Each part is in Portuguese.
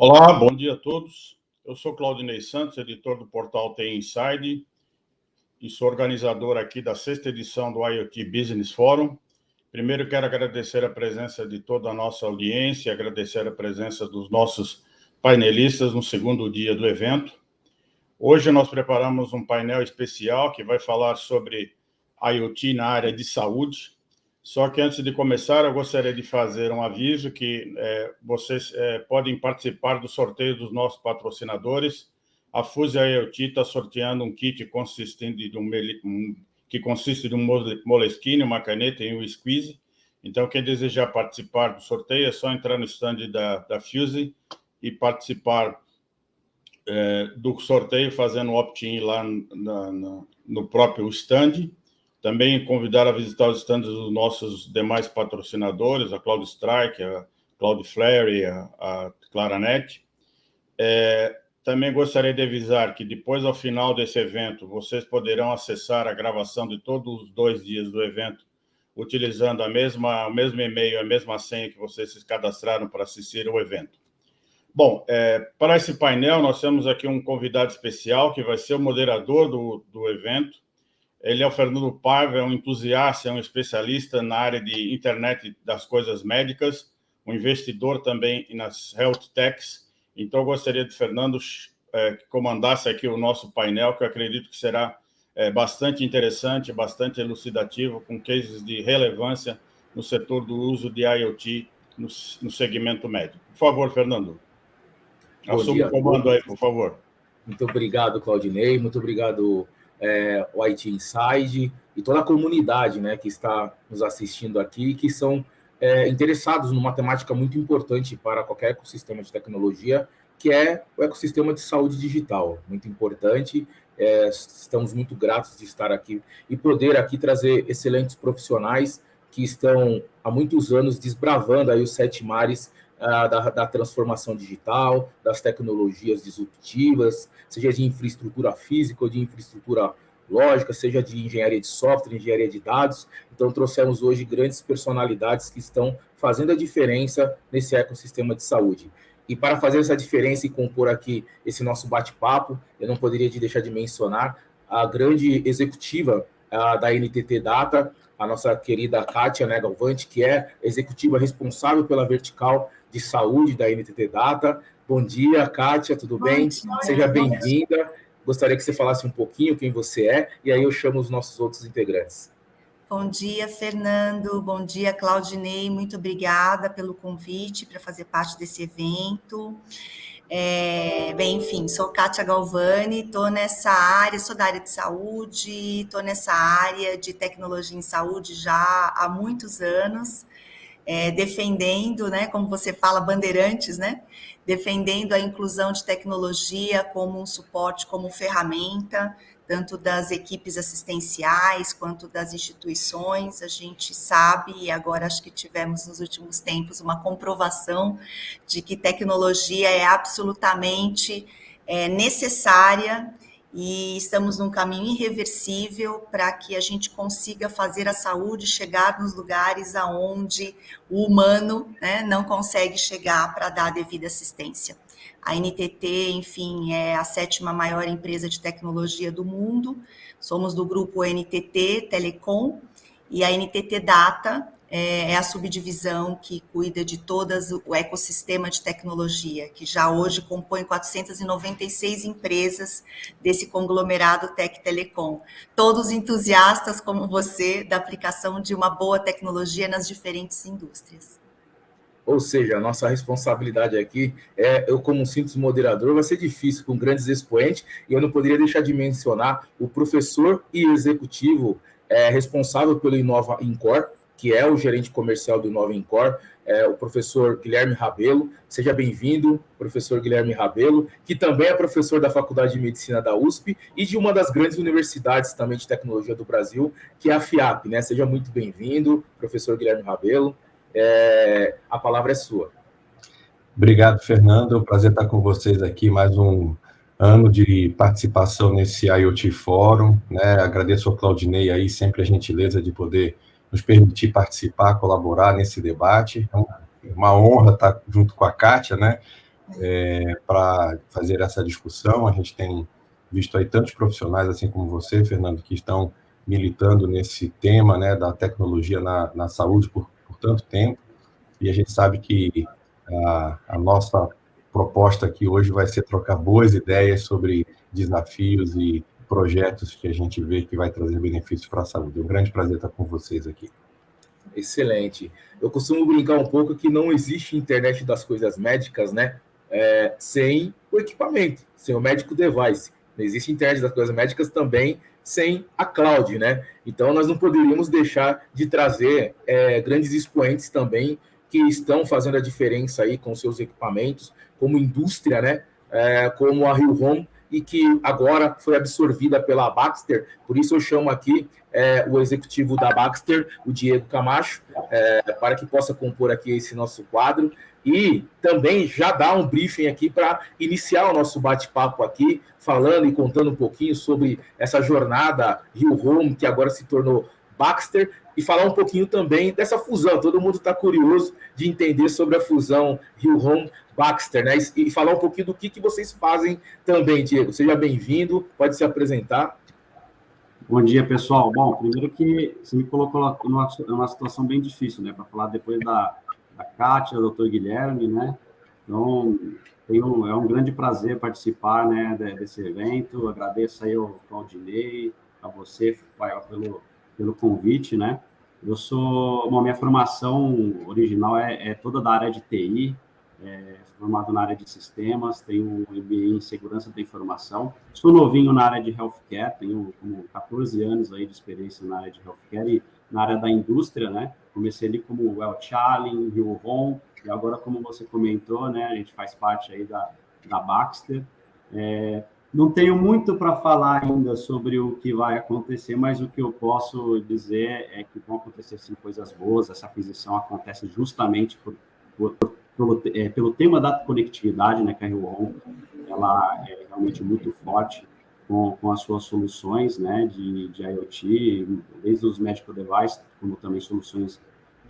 Olá, bom dia a todos. Eu sou Claudinei Santos, editor do portal TI Inside, e sou organizador aqui da 6ª edição do IoT Business Forum. Primeiro, quero agradecer a presença de toda a nossa audiência, agradecer a presença dos nossos painelistas no segundo dia do evento. Hoje nós preparamos um painel especial que vai falar sobre IoT na área de saúde. Só que antes de começar, eu gostaria de fazer um aviso que vocês podem participar do sorteio dos nossos patrocinadores. A Fuse IoT está sorteando um kit que consiste de um Moleskine, uma caneta e um squeeze. Então, quem desejar participar do sorteio é só entrar no stand da Fuse e participar do sorteio, fazendo opt-in lá no próprio stand. Também convidar a visitar os stands dos nossos demais patrocinadores, a CloudStrike, a Cloudflare, a Claranet. Também gostaria de avisar que depois, ao final desse evento, vocês poderão acessar a gravação de todos os 2 dias do evento, utilizando o mesmo e-mail, a mesma senha que vocês se cadastraram para assistir ao evento. Bom, para esse painel, nós temos aqui um convidado especial, que vai ser o moderador do evento. Ele é o Fernando Paiva, é um entusiasta, é um especialista na área de internet das coisas médicas, um investidor também nas health techs. Então, eu gostaria de Fernando que comandasse aqui o nosso painel, que eu acredito que será bastante interessante, bastante elucidativo, com cases de relevância no setor do uso de IoT no segmento médico. Por favor, Fernando. Assuma o comando aí, por favor. Muito obrigado, Claudinei. Muito obrigado, o IT Inside e toda a comunidade, né, que está nos assistindo aqui, que são interessados numa temática muito importante para qualquer ecossistema de tecnologia, que é o ecossistema de saúde digital. Muito importante. Estamos muito gratos de estar aqui e poder aqui trazer excelentes profissionais que estão há muitos anos desbravando aí os 7 mares da transformação digital, das tecnologias disruptivas, seja de infraestrutura física ou de infraestrutura lógica, seja de engenharia de software, engenharia de dados. Então, trouxemos hoje grandes personalidades que estão fazendo a diferença nesse ecossistema de saúde. E para fazer essa diferença e compor aqui esse nosso bate-papo, eu não poderia deixar de mencionar a grande executiva da NTT Data, a nossa querida Kátia, né, Galvante, que é executiva responsável pela vertical de saúde da NTT Data. Bom dia, Kátia, tudo bem? Seja bem-vinda. Gostaria que você falasse um pouquinho quem você é, e aí eu chamo os nossos outros integrantes. Bom dia, Fernando. Bom dia, Claudinei. Muito obrigada pelo convite para fazer parte desse evento. Bem, enfim, sou Kátia Galvani, estou nessa área, sou da área de saúde, estou nessa área de tecnologia em saúde já há muitos anos, defendendo, né, como você fala, bandeirantes, né, defendendo a inclusão de tecnologia como um suporte, como ferramenta, tanto das equipes assistenciais quanto das instituições. A gente sabe, e agora acho que tivemos nos últimos tempos uma comprovação de que tecnologia é absolutamente necessária e estamos num caminho irreversível para que a gente consiga fazer a saúde chegar nos lugares aonde o humano, né, não consegue chegar para dar a devida assistência. A NTT, enfim, é a 7ª maior empresa de tecnologia do mundo. Somos do grupo NTT Telecom e a NTT Data é a subdivisão que cuida de todo o ecossistema de tecnologia, que já hoje compõe 496 empresas desse conglomerado Tech Telecom. Todos entusiastas como você da aplicação de uma boa tecnologia nas diferentes indústrias. Ou seja, a nossa responsabilidade aqui eu como um simples moderador, vai ser difícil com grandes expoentes, e eu não poderia deixar de mencionar o professor e executivo responsável pelo Inova Incor, que é o gerente comercial do Inova Incor, o professor Guilherme Rabelo. Seja bem-vindo, professor Guilherme Rabelo, que também é professor da Faculdade de Medicina da USP e de uma das grandes universidades também de tecnologia do Brasil, que é a FIAP, né? Seja muito bem-vindo, professor Guilherme Rabelo. A palavra é sua. Obrigado, Fernando. É um prazer estar com vocês aqui, mais um ano de participação nesse IoT Fórum, né? Agradeço ao Claudinei aí, sempre a gentileza de poder nos permitir participar, colaborar nesse debate. É uma honra estar junto com a Kátia, né? para fazer essa discussão. A gente tem visto aí tantos profissionais, assim como você, Fernando, que estão militando nesse tema, né, da tecnologia na saúde por tanto tempo, e a gente sabe que a nossa proposta aqui hoje vai ser trocar boas ideias sobre desafios e projetos que a gente vê que vai trazer benefícios para a saúde. É um grande prazer estar com vocês aqui. Excelente. Eu costumo brincar um pouco que não existe internet das coisas médicas, né? Sem o equipamento, sem o medical device. Não existe internet das coisas médicas também sem a cloud, né? Então, nós não poderíamos deixar de trazer grandes expoentes também que estão fazendo a diferença aí com seus equipamentos, como indústria, né? Como a Rio Home, e que agora foi absorvida pela Baxter. Por isso eu chamo aqui o executivo da Baxter, o Diego Camacho, para que possa compor aqui esse nosso quadro e também já dar um briefing aqui para iniciar o nosso bate-papo aqui, falando e contando um pouquinho sobre essa jornada Rio Home, que agora se tornou Baxter, e falar um pouquinho também dessa fusão. Todo mundo está curioso de entender sobre a fusão Rio Home Baxter, né? E falar um pouquinho do que vocês fazem também, Diego. Seja bem-vindo, pode se apresentar. Bom dia, pessoal. Bom, primeiro que você me colocou numa situação bem difícil, né? Para falar depois da Kátia, do Dr. Guilherme, né? Então, é um grande prazer participar, né, desse evento. Agradeço aí ao Claudinei, a você, pelo convite, né? Minha formação original é toda da área de TI, formado na área de sistemas, tenho um MBA em segurança da informação. Sou novinho na área de healthcare, tenho como 14 anos aí de experiência na área de healthcare e na área da indústria, né? Comecei ali como Well Challen, Rio Home, e agora, como você comentou, né, a gente faz parte aí da Baxter. Não tenho muito para falar ainda sobre o que vai acontecer, mas o que eu posso dizer é que vão acontecer sim coisas boas. Essa aquisição acontece justamente pelo tema da conectividade, né, que a Rio Home ela é realmente muito forte com as suas soluções, né, de IoT, desde os medical devices, como também soluções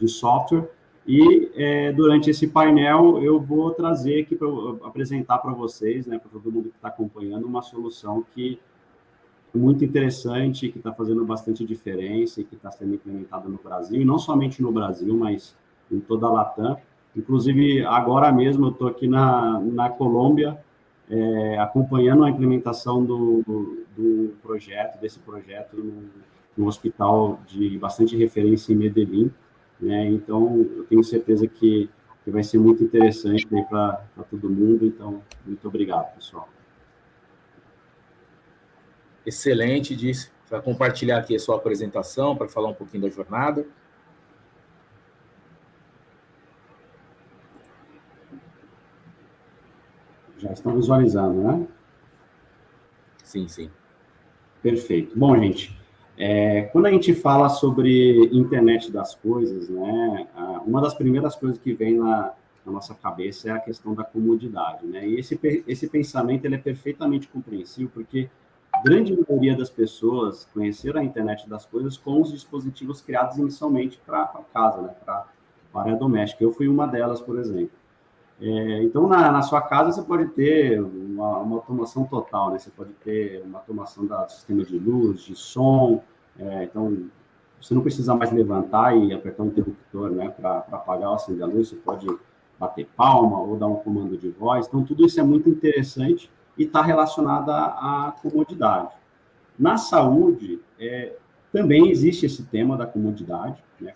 de software. E durante esse painel eu vou trazer aqui para apresentar para vocês, né, para todo mundo que está acompanhando, uma solução que é muito interessante, que está fazendo bastante diferença e que está sendo implementada no Brasil, e não somente no Brasil, mas em toda a Latam. Inclusive, agora mesmo eu estou aqui na Colômbia, acompanhando a implementação desse projeto no hospital de bastante referência em Medellín, né? Então, eu tenho certeza que vai ser muito interessante para todo mundo. Então, muito obrigado, pessoal. Excelente, disse, para compartilhar aqui a sua apresentação, para falar um pouquinho da jornada. Já estão visualizando, né? Sim, sim. Perfeito. Bom, gente, quando a gente fala sobre internet das coisas, né, uma das primeiras coisas que vem na nossa cabeça é a questão da comodidade, né? E esse pensamento ele é perfeitamente compreensível, porque a grande maioria das pessoas conheceram a internet das coisas com os dispositivos criados inicialmente para casa, né, para a área doméstica. Eu fui uma delas, por exemplo. Então, na sua casa, você pode ter uma automação total, né? Você pode ter uma automação do sistema de luz, de som. Então, você não precisa mais levantar e apertar um interruptor, né, para apagar ou acender a luz. Você pode bater palma ou dar um comando de voz. Então, tudo isso é muito interessante e está relacionado à comodidade. Na saúde, também existe esse tema da comodidade, né?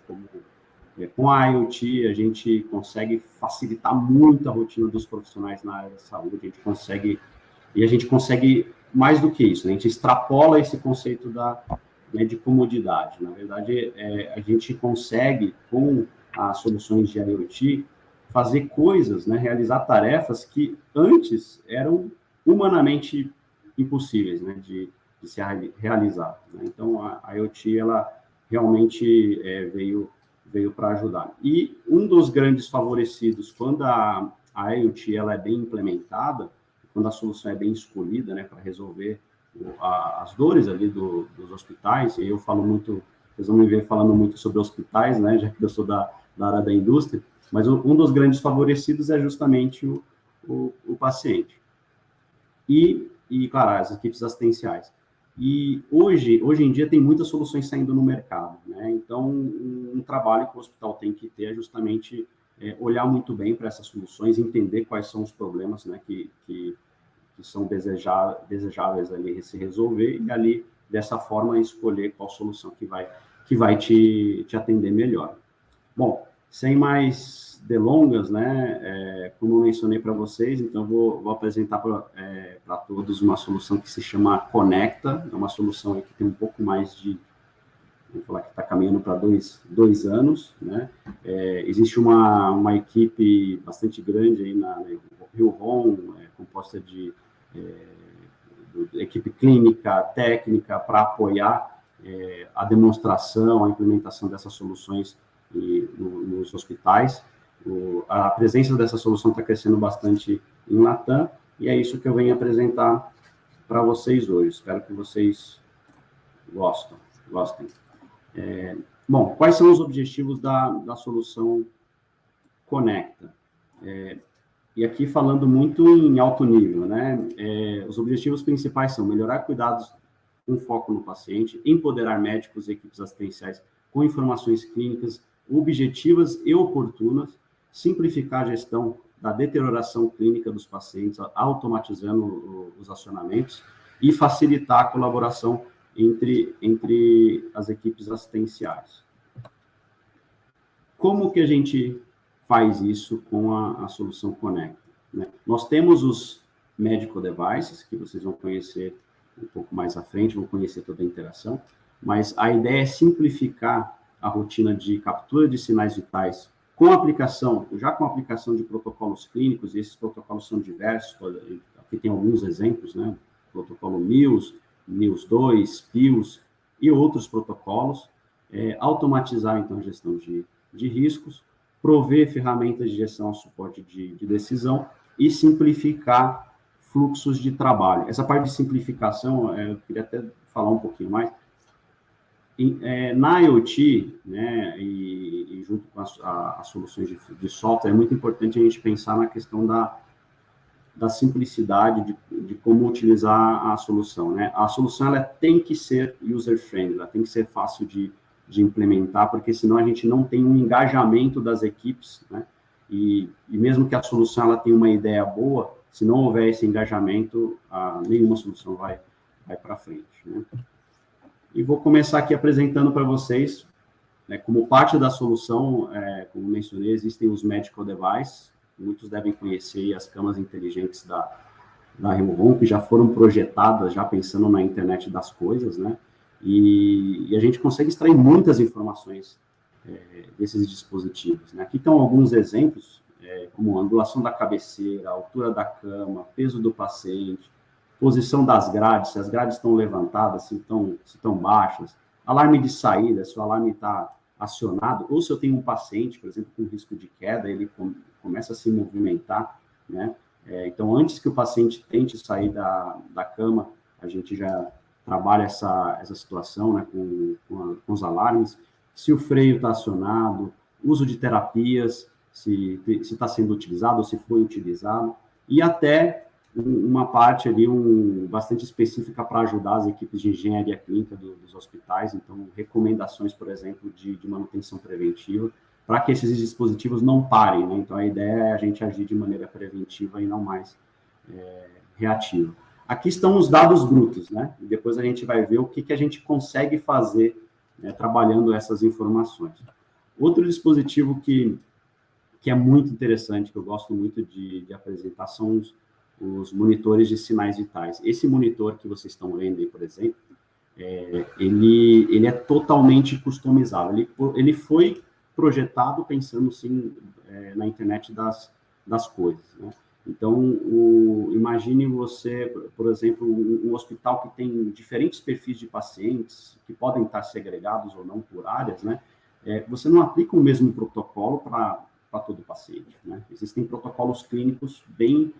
Com a IoT, a gente consegue facilitar muito a rotina dos profissionais na área da saúde, a gente consegue mais do que isso, né? A gente extrapola esse conceito de comodidade. Na verdade, a gente consegue, com as soluções de IoT, fazer coisas, né? Realizar tarefas que antes eram humanamente impossíveis, né? de se realizar, né? Então, a IoT, ela realmente veio para ajudar. E um dos grandes favorecidos, quando a IoT ela é bem implementada, quando a solução é bem escolhida, né, para resolver as dores ali dos hospitais, e eu falo muito, vocês vão me ver falando muito sobre hospitais, né, já que eu sou da área da indústria, mas um dos grandes favorecidos é justamente o paciente. E, claro, as equipes assistenciais. E hoje em dia tem muitas soluções saindo no mercado, né? Então, um trabalho que o hospital tem que ter é justamente olhar muito bem para essas soluções, entender quais são os problemas, né, que são desejáveis ali se resolver, e ali, dessa forma, escolher qual solução que vai te atender melhor. Bom, sem mais delongas, né, como eu mencionei para vocês, então vou apresentar para todos uma solução que se chama Conecta. É uma solução aí que tem um pouco mais de, vamos falar que está caminhando para dois anos, né? Existe uma equipe bastante grande aí na Rio Ron, composta de equipe clínica, técnica, para apoiar a demonstração, a implementação dessas soluções nos hospitais. A presença dessa solução está crescendo bastante em Latam, e é isso que eu venho apresentar para vocês hoje. Espero que vocês gostem. Bom, quais são os objetivos da solução Conecta? E aqui falando muito em alto nível, né? Os objetivos principais são melhorar cuidados com foco no paciente, empoderar médicos e equipes assistenciais com informações clínicas objetivas e oportunas, simplificar a gestão da deterioração clínica dos pacientes, automatizando os acionamentos e facilitar a colaboração entre as equipes assistenciais. Como que a gente faz isso com a solução Conecta, né? Nós temos os medical devices, que vocês vão conhecer um pouco mais à frente, vão conhecer toda a interação, mas a ideia é simplificar a rotina de captura de sinais vitais com aplicação de protocolos clínicos, e esses protocolos são diversos, aqui tem alguns exemplos, né? Protocolo MILS, MILS-2, PILS e outros protocolos, automatizar, então, a gestão de riscos, prover ferramentas de gestão, suporte de decisão e simplificar fluxos de trabalho. Essa parte de simplificação, eu queria até falar um pouquinho mais. Na IoT, né, e junto com as soluções de software, é muito importante a gente pensar na questão da simplicidade de como utilizar a solução, né? A solução ela tem que ser user-friendly, ela tem que ser fácil de implementar, porque senão a gente não tem um engajamento das equipes, né? E mesmo que a solução ela tenha uma ideia boa, se não houver esse engajamento, nenhuma solução vai para frente, né? E vou começar aqui apresentando para vocês, né, como parte da solução, como mencionei, existem os medical devices, muitos devem conhecer as camas inteligentes da Rio Ron, que já foram projetadas, já pensando na internet das coisas, né? E a gente consegue extrair muitas informações desses dispositivos, né? Aqui estão alguns exemplos, como a angulação da cabeceira, a altura da cama, peso do paciente, posição das grades, se as grades estão levantadas, se estão baixas, alarme de saída, se o alarme está acionado, ou se eu tenho um paciente, por exemplo, com risco de queda, ele começa a se movimentar, né? Então, antes que o paciente tente sair da cama, a gente já trabalha essa situação, né, com os alarmes, se o freio está acionado, uso de terapias, se está sendo utilizado ou se foi utilizado, e até uma parte ali bastante específica para ajudar as equipes de engenharia clínica dos hospitais, então recomendações, por exemplo, de manutenção preventiva, para que esses dispositivos não parem, né? Então a ideia é a gente agir de maneira preventiva e não mais reativa. Aqui estão os dados brutos, né? E depois a gente vai ver o que a gente consegue fazer, né, trabalhando essas informações. Outro dispositivo que é muito interessante, que eu gosto muito de apresentar, são os monitores de sinais vitais. Esse monitor que vocês estão vendo aí, por exemplo, ele é totalmente customizável. Ele foi projetado pensando, sim, na internet das coisas, né? Então, imagine você, por exemplo, um hospital que tem diferentes perfis de pacientes, que podem estar segregados ou não por áreas, né? Você não aplica o mesmo protocolo para todo paciente, né? Existem protocolos clínicos bem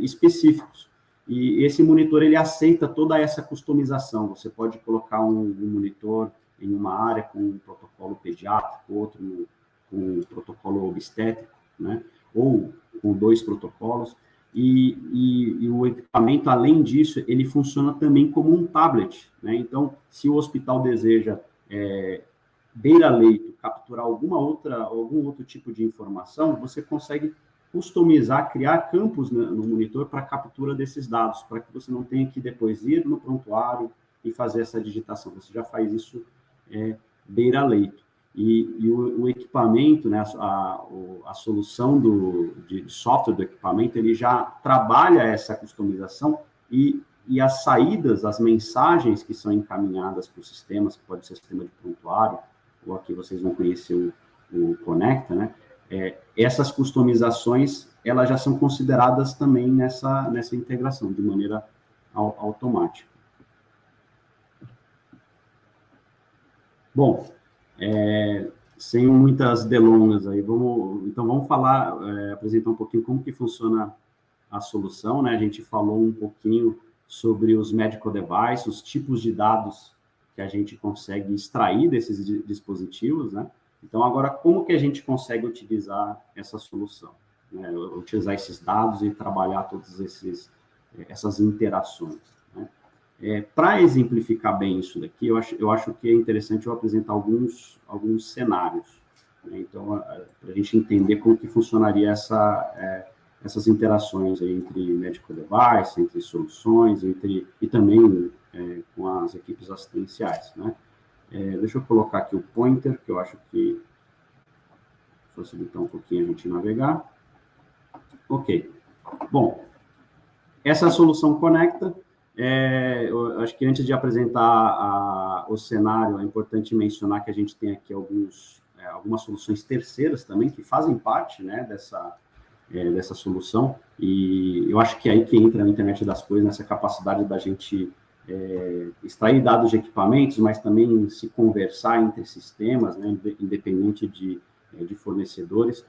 específicos. E esse monitor, ele aceita toda essa customização. Você pode colocar um monitor em uma área com um protocolo pediátrico, outro com um protocolo obstétrico, né? Ou com 2 protocolos, e o equipamento, além disso, ele funciona também como um tablet, né? Então, se o hospital deseja beira-leito, capturar algum outro tipo de informação, você consegue customizar, criar campos no monitor para captura desses dados, para que você não tenha que depois ir no prontuário e fazer essa digitação. Você já faz isso beira-leito. E o equipamento, né, a solução de software do equipamento, ele já trabalha essa customização e as saídas, as mensagens que são encaminhadas para os sistemas, que pode ser sistema de prontuário, ou aqui vocês vão conhecer o Conecta, né? Essas customizações, elas já são consideradas também nessa integração, de maneira automática. Bom, sem muitas delongas aí, vamos falar, apresentar um pouquinho como que funciona a solução, né? A gente falou um pouquinho sobre os medical devices, os tipos de dados que a gente consegue extrair desses dispositivos, né? Então, agora, como que a gente consegue utilizar essa solução? Né? Utilizar esses dados e trabalhar todas essas interações, né? Para exemplificar bem isso daqui, eu acho que é interessante eu apresentar alguns cenários, né? Então, para a gente entender como que funcionaria essas interações aí entre medical device, entre soluções, e também com as equipes assistenciais, né? Deixa eu colocar aqui o pointer, que eu acho que facilitar um pouquinho a gente navegar. Ok. Bom, essa solução Conecta, eu acho que antes de apresentar o cenário, é importante mencionar que a gente tem aqui algumas soluções terceiras também, que fazem parte, né, dessa solução, e eu acho que é aí que entra a internet das coisas, nessa capacidade da gente extrair dados de equipamentos, mas também se conversar entre sistemas, né, independente de fornecedores.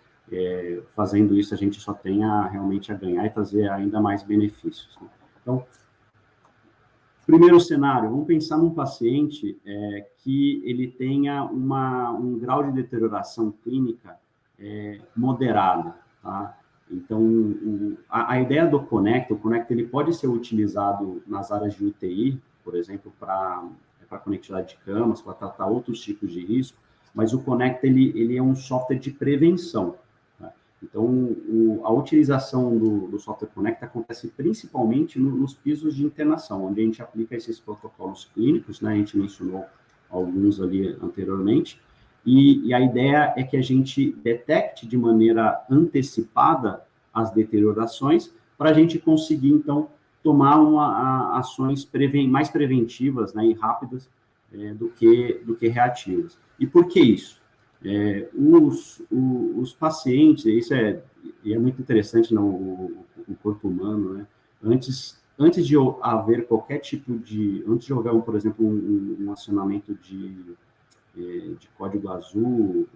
Fazendo isso, a gente só tem realmente a ganhar e trazer ainda mais benefícios, né? Então, primeiro cenário, vamos pensar num paciente que ele tenha um grau de deterioração clínica moderada, tá? Então, a ideia do Conecta, o Conecta ele pode ser utilizado nas áreas de UTI, por exemplo, para conectividade de camas, para tratar outros tipos de risco, mas o Conecta ele é um software de prevenção, tá? Então, a utilização do software Conecta acontece principalmente nos pisos de internação, onde a gente aplica esses protocolos clínicos, né? A gente mencionou alguns ali anteriormente, e a ideia é que a gente detecte de maneira antecipada as deteriorações para a gente conseguir, então, tomar ações mais preventivas, né, e rápidas do que reativas. E por que isso? Os pacientes, isso é muito interessante no corpo humano, né? Antes de haver qualquer tipo antes de houver, por exemplo, um acionamento de código azul,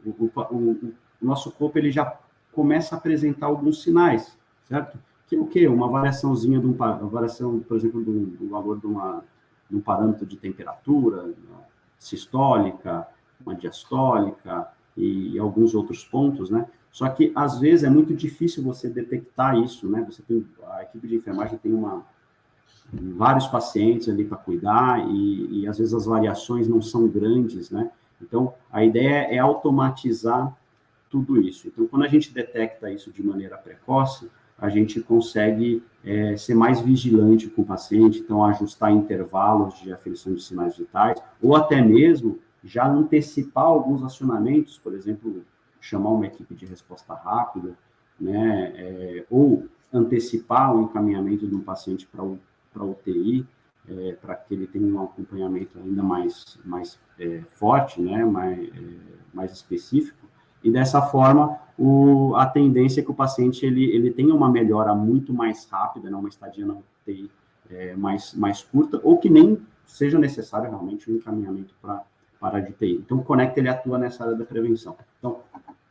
o nosso corpo ele já começa a apresentar alguns sinais, certo? Que é o quê? Uma variaçãozinha variação, por exemplo, do valor de um parâmetro de temperatura, sistólica, uma diastólica e alguns outros pontos, né? Só que, às vezes, é muito difícil você detectar isso, né? A equipe de enfermagem tem vários pacientes ali para cuidar e, às vezes, as variações não são grandes, né? Então, a ideia é automatizar tudo isso. Então, quando a gente detecta isso de maneira precoce, a gente consegue ser mais vigilante com o paciente, então, ajustar intervalos de aferição de sinais vitais, ou até mesmo já antecipar alguns acionamentos, por exemplo, chamar uma equipe de resposta rápida, né? Ou antecipar o encaminhamento de um paciente para UTI, para que ele tenha um acompanhamento ainda mais forte, né, mais específico, e dessa forma a tendência é que o paciente ele tenha uma melhora muito mais rápida, né, uma estadia na UTI mais curta, ou que nem seja necessário realmente um encaminhamento para a de UTI. Então, o Conecta ele atua nessa área da prevenção. Então,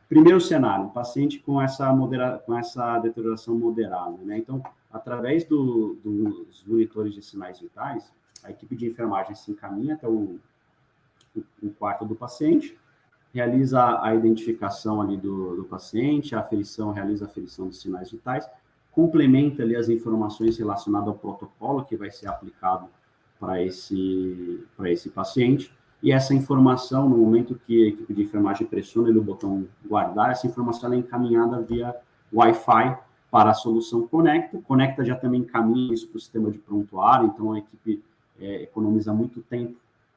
primeiro cenário, paciente com essa deterioração moderada, né? Então, através dos monitores de sinais vitais, a equipe de enfermagem se encaminha até o quarto do paciente, realiza a identificação ali do paciente, realiza a aferição dos sinais vitais, complementa ali as informações relacionadas ao protocolo que vai ser aplicado para esse paciente, e essa informação, no momento que a equipe de enfermagem pressiona no botão guardar, essa informação é encaminhada via Wi-Fi para a solução Conecta. Conecta já também encaminha isso para o sistema de prontuário, então a equipe economiza muito tempo,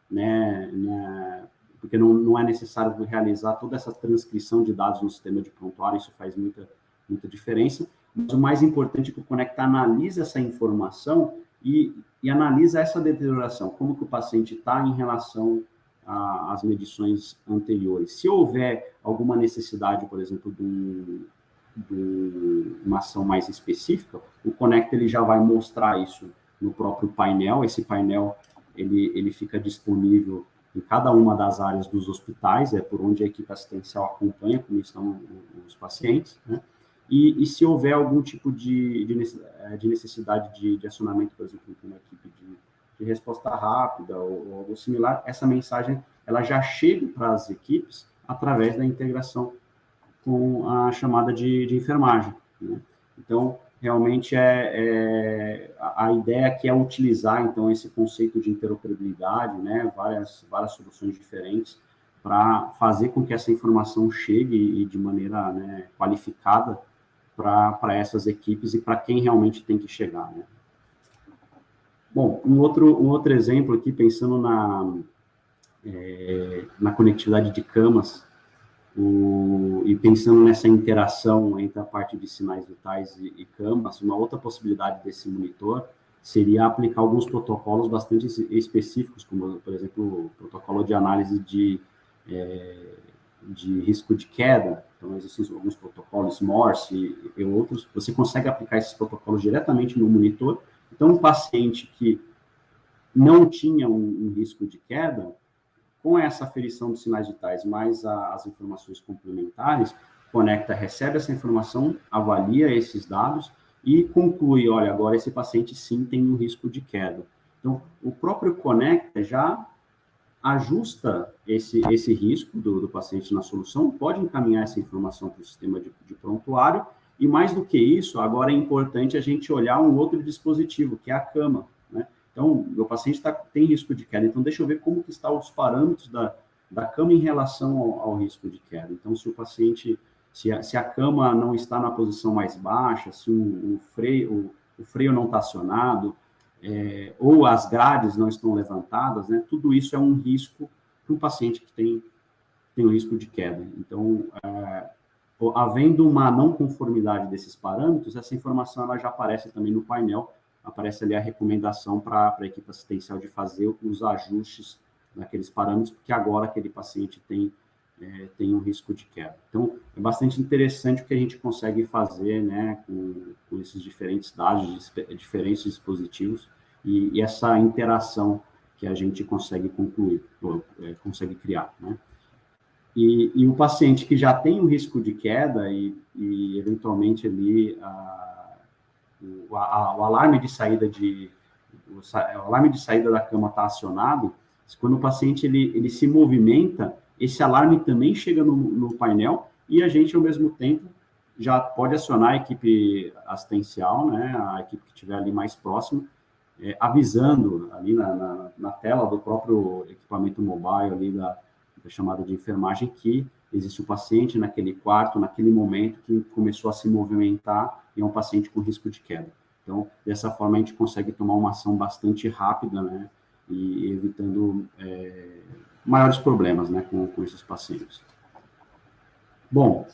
né, porque não é necessário realizar toda essa transcrição de dados no sistema de prontuário, isso faz muita diferença. Mas o mais importante é que o Conecta analisa essa informação e analisa essa deterioração, como que o paciente está em relação às medições anteriores. Se houver alguma necessidade, por exemplo, de uma ação mais específica, o Conecta ele já vai mostrar isso no próprio painel. Esse painel ele fica disponível em cada uma das áreas dos hospitais, por onde a equipe assistencial acompanha como estão os pacientes, né? E se houver algum tipo de necessidade de acionamento, por exemplo, com uma equipe de resposta rápida ou algo similar, essa mensagem ela já chega para as equipes através da integração com a chamada de enfermagem, né? Então, realmente a ideia aqui é utilizar, então, esse conceito de interoperabilidade, né, várias soluções diferentes para fazer com que essa informação chegue e de maneira, né, qualificada para essas equipes e para quem realmente tem que chegar, né? Bom, um outro exemplo aqui, pensando na conectividade de camas, e pensando nessa interação entre a parte de sinais vitais e camas, uma outra possibilidade desse monitor seria aplicar alguns protocolos bastante específicos, como, por exemplo, o protocolo de análise de risco de queda. Então, existem alguns protocolos Morse e outros. Você consegue aplicar esses protocolos diretamente no monitor. Então, um paciente que não tinha um risco de queda, com essa aferição dos sinais vitais, mais as informações complementares, Conecta recebe essa informação, avalia esses dados e conclui, olha, agora esse paciente sim tem um risco de queda. Então, o próprio Conecta já ajusta esse risco do paciente na solução, pode encaminhar essa informação para o sistema de prontuário, e mais do que isso, agora é importante a gente olhar um outro dispositivo, que é a cama, né? Então, meu paciente tem risco de queda, então deixa eu ver como que estão os parâmetros da cama em relação ao risco de queda. Então, se o paciente, se a cama não está na posição mais baixa, se o freio não está acionado, ou as grades não estão levantadas, né, tudo isso é um risco para um paciente que tem um risco de queda. Então, havendo uma não conformidade desses parâmetros, essa informação ela já aparece também no painel, aparece ali a recomendação para a equipe assistencial de fazer os ajustes naqueles parâmetros, porque agora aquele paciente tem um risco de queda. Então, é bastante interessante o que a gente consegue fazer, né, com esses diferentes dados, diferentes dispositivos, e essa interação que a gente consegue concluir, consegue criar, né? E o paciente que já tem um risco de queda e eventualmente ali o alarme de saída da cama está acionado, quando o paciente ele se movimenta, esse alarme também chega no painel e a gente, ao mesmo tempo, já pode acionar a equipe assistencial, né, a equipe que estiver ali mais próximo, avisando ali na tela do próprio equipamento mobile ali da chamada de enfermagem que existe um paciente naquele quarto, naquele momento que começou a se movimentar e é um paciente com risco de queda. Então, dessa forma, a gente consegue tomar uma ação bastante rápida, né, e evitando maiores problemas, né, com esses pacientes. Bom,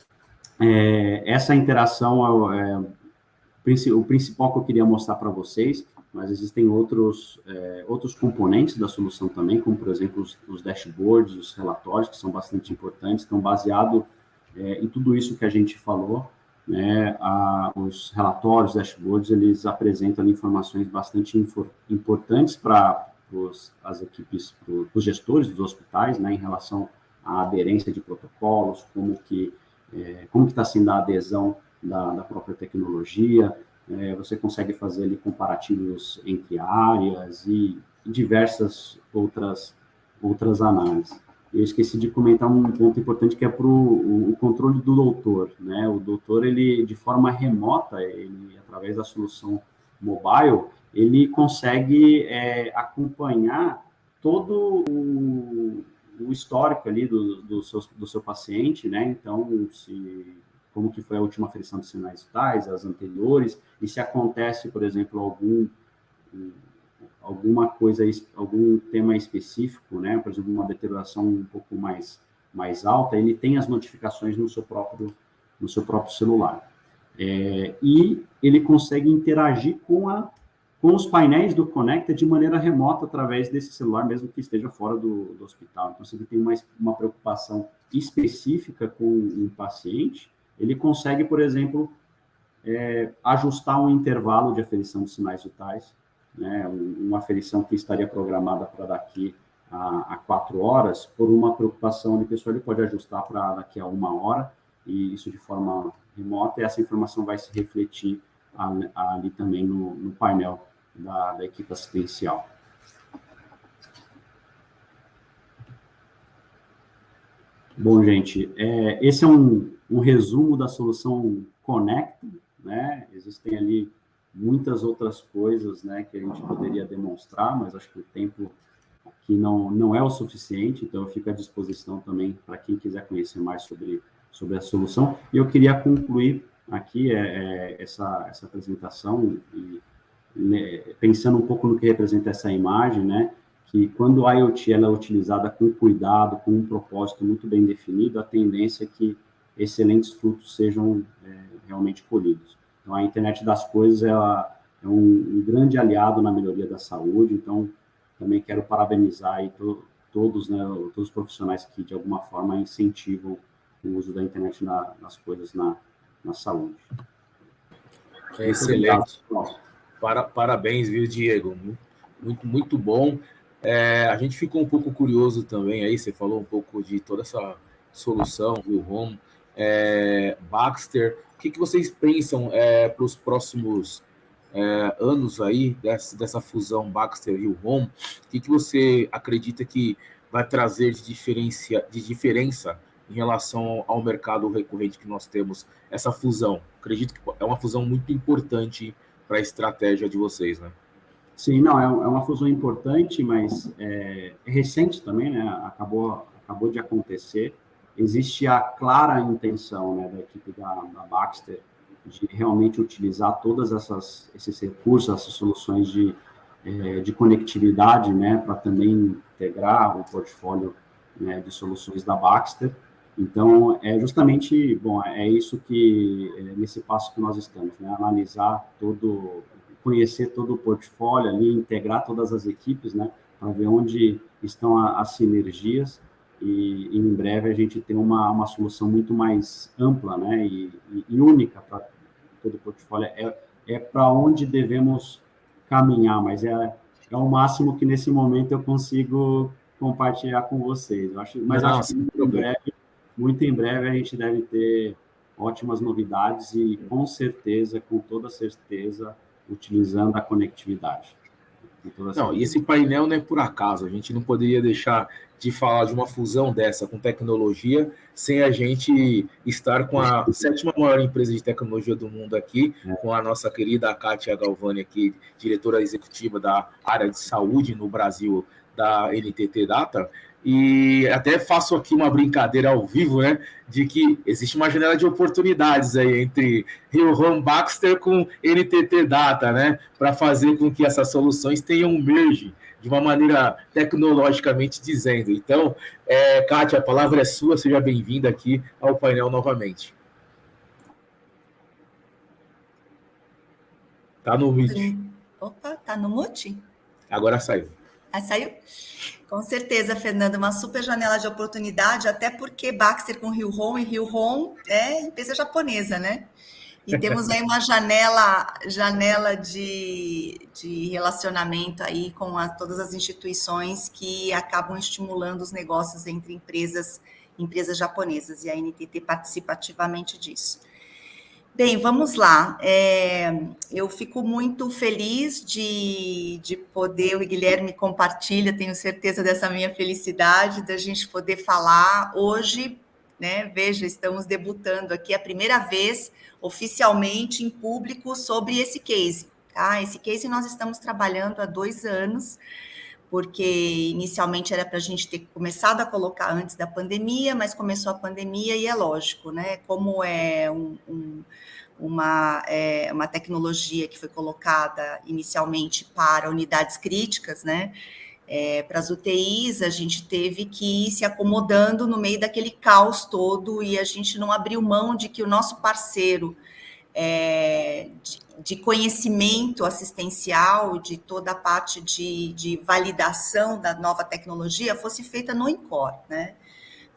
essa interação o principal que eu queria mostrar para vocês, mas existem outros componentes da solução também, como, por exemplo, os dashboards, os relatórios, que são bastante importantes, estão baseados em tudo isso que a gente falou, né? Os relatórios, dashboards, eles apresentam informações bastante importantes para as equipes, para os gestores dos hospitais, né, em relação à aderência de protocolos, como que está sendo a adesão da própria tecnologia. Você consegue fazer ali comparativos entre áreas e diversas outras análises. eu esqueci de comentar um ponto importante que é para o controle do doutor, né? O doutor, ele, de forma remota, ele, através da solução mobile, ele consegue acompanhar todo o histórico ali do seu paciente, né? Então, como que foi a última aferição de sinais vitais, as anteriores, e se acontece, por exemplo, alguma coisa, algum tema específico, né? Por exemplo, uma deterioração um pouco mais alta, ele tem as notificações no seu próprio celular. E ele consegue interagir com os painéis do Conecta de maneira remota através desse celular, mesmo que esteja fora do hospital. Então, se ele tem uma preocupação específica com um paciente, ele consegue, por exemplo, ajustar um intervalo de aferição de sinais vitais, né? Uma aferição que estaria programada para daqui a 4 horas, por uma preocupação de pessoa, ele pode ajustar para daqui a 1 hora, e isso de forma remota, e essa informação vai se refletir ali também no painel da equipe assistencial. Bom, gente, esse é um resumo da solução Conecta, né? Existem ali muitas outras coisas, né, que a gente poderia demonstrar, mas acho que o tempo aqui não é o suficiente, então eu fico à disposição também para quem quiser conhecer mais sobre a solução. E eu queria concluir aqui essa apresentação, pensando um pouco no que representa essa imagem, né, que quando a IoT ela é utilizada com cuidado, com um propósito muito bem definido, a tendência é que excelentes frutos sejam realmente colhidos. Então, a internet das coisas é um grande aliado na melhoria da saúde, então também quero parabenizar aí todos os profissionais que, de alguma forma, incentivam o uso da internet nas coisas na saúde. Excelente. Parabéns, viu, Diego? Muito, muito bom. A gente ficou um pouco curioso também aí, você falou um pouco de toda essa solução, Rio Home, Baxter. O que vocês pensam para os próximos anos aí dessa fusão Baxter-Rio Home? O que você acredita que vai trazer de diferença em relação ao mercado recorrente que nós temos, essa fusão? Acredito que é uma fusão muito importante para a estratégia de vocês, né? Sim, não, é uma fusão importante, mas é recente também, né? Acabou de acontecer. Existe a clara intenção, né, da equipe da Baxter de realmente utilizar todos esses recursos, essas soluções de conectividade, né, para também integrar o portfólio, né, de soluções da Baxter. Então, justamente, bom, é isso que, nesse passo que nós estamos, né, analisar conhecer todo o portfólio ali, integrar todas as equipes, né, para ver onde estão as sinergias, e em breve a gente tem uma solução muito mais ampla, né, e única para todo o portfólio. É para onde devemos caminhar, mas é o máximo que nesse momento eu consigo compartilhar com vocês. Acho que muito em breve a gente deve ter ótimas novidades e com toda certeza, utilizando a conectividade. Não, e esse painel não é por acaso, a gente não poderia deixar de falar de uma fusão dessa com tecnologia sem a gente estar com a 7ª maior empresa de tecnologia do mundo aqui, com a nossa querida Kátia Galvani aqui, diretora executiva da área de saúde no Brasil da NTT Data. E até faço aqui uma brincadeira ao vivo, né, de que existe uma janela de oportunidades aí entre Rio Home Baxter com NTT Data, né, para fazer com que essas soluções tenham um merge de uma maneira tecnologicamente dizendo. Então, Kátia, a palavra é sua, seja bem-vinda aqui ao painel novamente. Tá no mute. Opa, tá no mute? Agora saiu. Saiu? Com certeza, Fernando, uma super janela de oportunidade, até porque Baxter com Rio Home, e Rio Home é empresa japonesa, né? E temos aí uma janela de relacionamento aí com todas as instituições que acabam estimulando os negócios entre empresas japonesas, e a NTT participa ativamente disso. Bem, vamos lá. Eu fico muito feliz de poder, o Guilherme compartilha, tenho certeza dessa minha felicidade, da gente poder falar hoje, né? Veja, estamos debutando aqui a primeira vez, oficialmente, em público, sobre esse case. Tá? Esse case nós estamos trabalhando há 2 anos, porque inicialmente era para a gente ter começado a colocar antes da pandemia, mas começou a pandemia e é lógico, né? Como é uma tecnologia que foi colocada inicialmente para unidades críticas, né? Para as UTIs, a gente teve que ir se acomodando no meio daquele caos todo e a gente não abriu mão de que o nosso parceiro de conhecimento assistencial, de toda a parte de validação da nova tecnologia fosse feita no INCOR, né?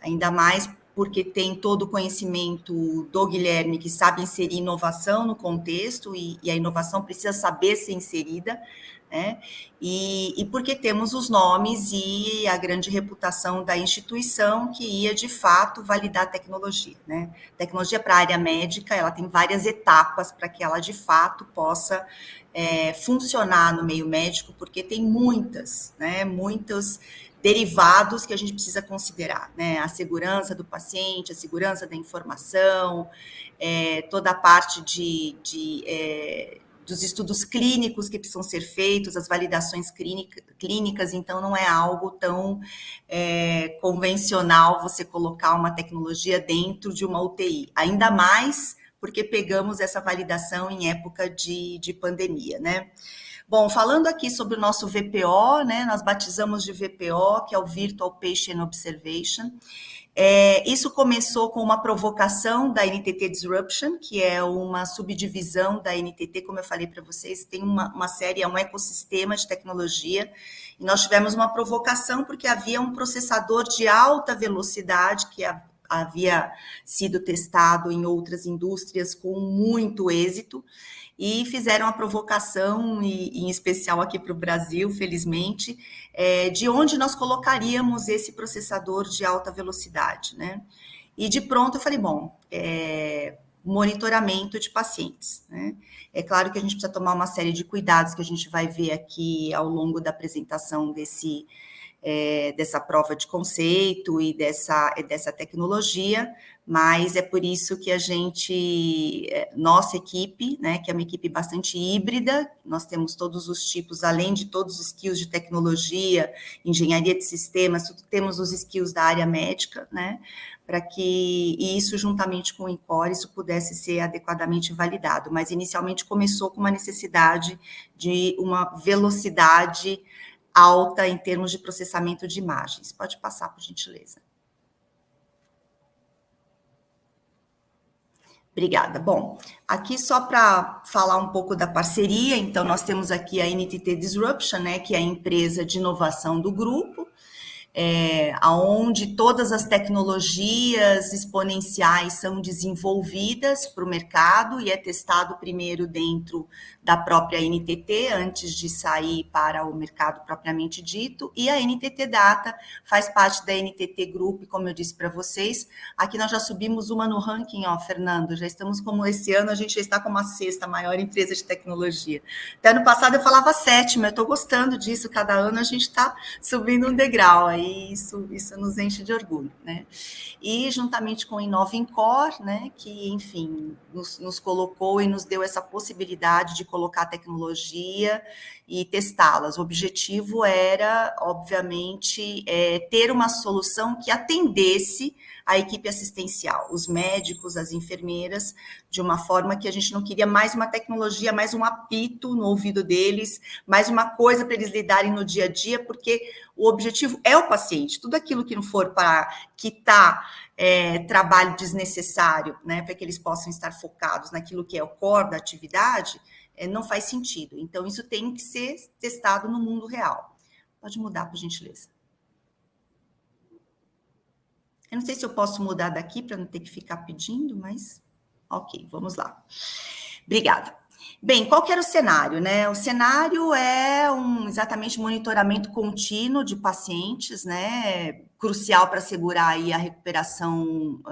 Ainda mais porque tem todo o conhecimento do Guilherme, que sabe inserir inovação no contexto, e a inovação precisa saber ser inserida, né? E porque temos os nomes e a grande reputação da instituição que ia, de fato, validar a tecnologia, né? Tecnologia para a área médica, ela tem várias etapas para que ela, de fato, possa funcionar no meio médico, porque tem muitos derivados que a gente precisa considerar, né? A segurança do paciente, a segurança da informação, toda a parte dos estudos clínicos que precisam ser feitos, as validações clínicas, então não é algo tão convencional você colocar uma tecnologia dentro de uma UTI, ainda mais porque pegamos essa validação em época de pandemia, né? Bom, falando aqui sobre o nosso VPO, né, nós batizamos de VPO, que é o Virtual Patient Observation. Isso começou com uma provocação da NTT Disruption, que é uma subdivisão da NTT, como eu falei para vocês, tem uma série, é um ecossistema de tecnologia, e nós tivemos uma provocação porque havia um processador de alta velocidade que havia sido testado em outras indústrias com muito êxito, e fizeram a provocação, em especial aqui para o Brasil, felizmente, de onde nós colocaríamos esse processador de alta velocidade, né? E de pronto eu falei, bom, monitoramento de pacientes, né? É claro que a gente precisa tomar uma série de cuidados que a gente vai ver aqui ao longo da apresentação dessa prova de conceito e dessa tecnologia, mas é por isso que nossa equipe, né, que é uma equipe bastante híbrida, nós temos todos os tipos, além de todos os skills de tecnologia, engenharia de sistemas, temos os skills da área médica, né, para que isso, juntamente com o INCOR, isso pudesse ser adequadamente validado, mas inicialmente começou com uma necessidade de uma velocidade alta em termos de processamento de imagens. Pode passar, por gentileza. Obrigada. Bom, aqui só para falar um pouco da parceria, então nós temos aqui a NTT Disruption, né, que é a empresa de inovação do grupo, onde todas as tecnologias exponenciais são desenvolvidas para o mercado e é testado primeiro dentro da própria NTT, antes de sair para o mercado propriamente dito, e a NTT Data faz parte da NTT Group, como eu disse para vocês. Aqui nós já subimos uma no ranking, Fernando, já estamos como, esse ano a gente já está como a 6ª maior empresa de tecnologia. Até ano passado eu falava 7ª, eu estou gostando disso, cada ano a gente está subindo um degrau, aí isso nos enche de orgulho, né? E juntamente com o Inova INCOR, né, que, enfim, nos colocou e nos deu essa possibilidade de colocar a tecnologia e testá-las. O objetivo era, obviamente, ter uma solução que atendesse a equipe assistencial, os médicos, as enfermeiras, de uma forma que a gente não queria mais uma tecnologia, mais um apito no ouvido deles, mais uma coisa para eles lidarem no dia a dia, porque o objetivo é o paciente. Tudo aquilo que não for para quitar trabalho desnecessário, né, para que eles possam estar focados naquilo que é o core da atividade, não faz sentido. Então, isso tem que ser testado no mundo real. Pode mudar, por gentileza. Eu não sei se eu posso mudar daqui para não ter que ficar pedindo, mas ok, vamos lá. Obrigada. Bem, qual que era o cenário, né? O cenário é exatamente monitoramento contínuo de pacientes, né? Crucial para assegurar aí a recuperação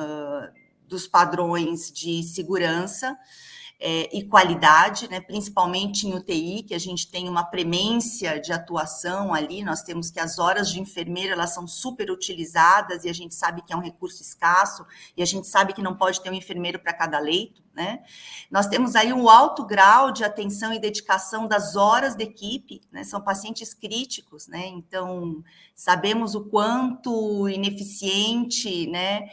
dos padrões de segurança e qualidade, né, principalmente em UTI, que a gente tem uma premência de atuação ali. Nós temos que as horas de enfermeiro, elas são super utilizadas, e a gente sabe que é um recurso escasso, e a gente sabe que não pode ter um enfermeiro para cada leito, né? Nós temos aí um alto grau de atenção e dedicação das horas da equipe, né? São pacientes críticos, né? Então, sabemos o quanto ineficiente, né,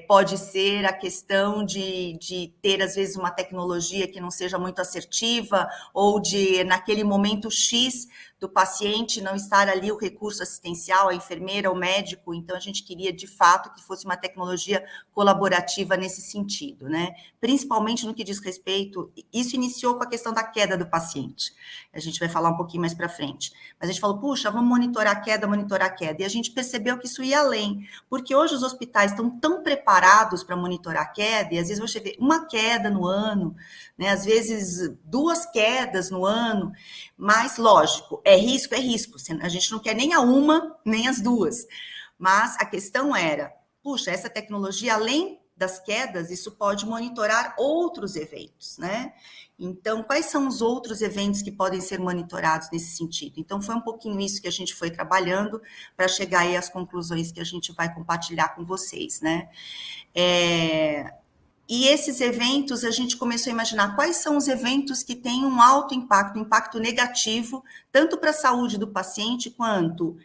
pode ser a questão de ter, às vezes, uma tecnologia que não seja muito assertiva, ou de, naquele momento X do paciente, não estar ali o recurso assistencial, a enfermeira, o médico. Então, a gente queria, de fato, que fosse uma tecnologia colaborativa nesse sentido, né? Principalmente no que diz respeito, isso iniciou com a questão da queda do paciente. A gente vai falar um pouquinho mais para frente. Mas a gente falou, puxa, vamos monitorar a queda. E a gente percebeu que isso ia além, porque hoje os hospitais estão tão preparados para monitorar a queda, e às vezes você vê uma queda no ano, né? Às vezes 2 quedas no ano, mas, lógico, é risco. A gente não quer nem a uma, nem as 2. Mas a questão era, puxa, essa tecnologia, além das quedas, isso pode monitorar outros eventos, né? Então, quais são os outros eventos que podem ser monitorados nesse sentido? Então, foi um pouquinho isso que a gente foi trabalhando para chegar aí às conclusões que a gente vai compartilhar com vocês, né? E esses eventos, a gente começou a imaginar quais são os eventos que têm um alto impacto, impacto negativo, tanto para a saúde do paciente, quanto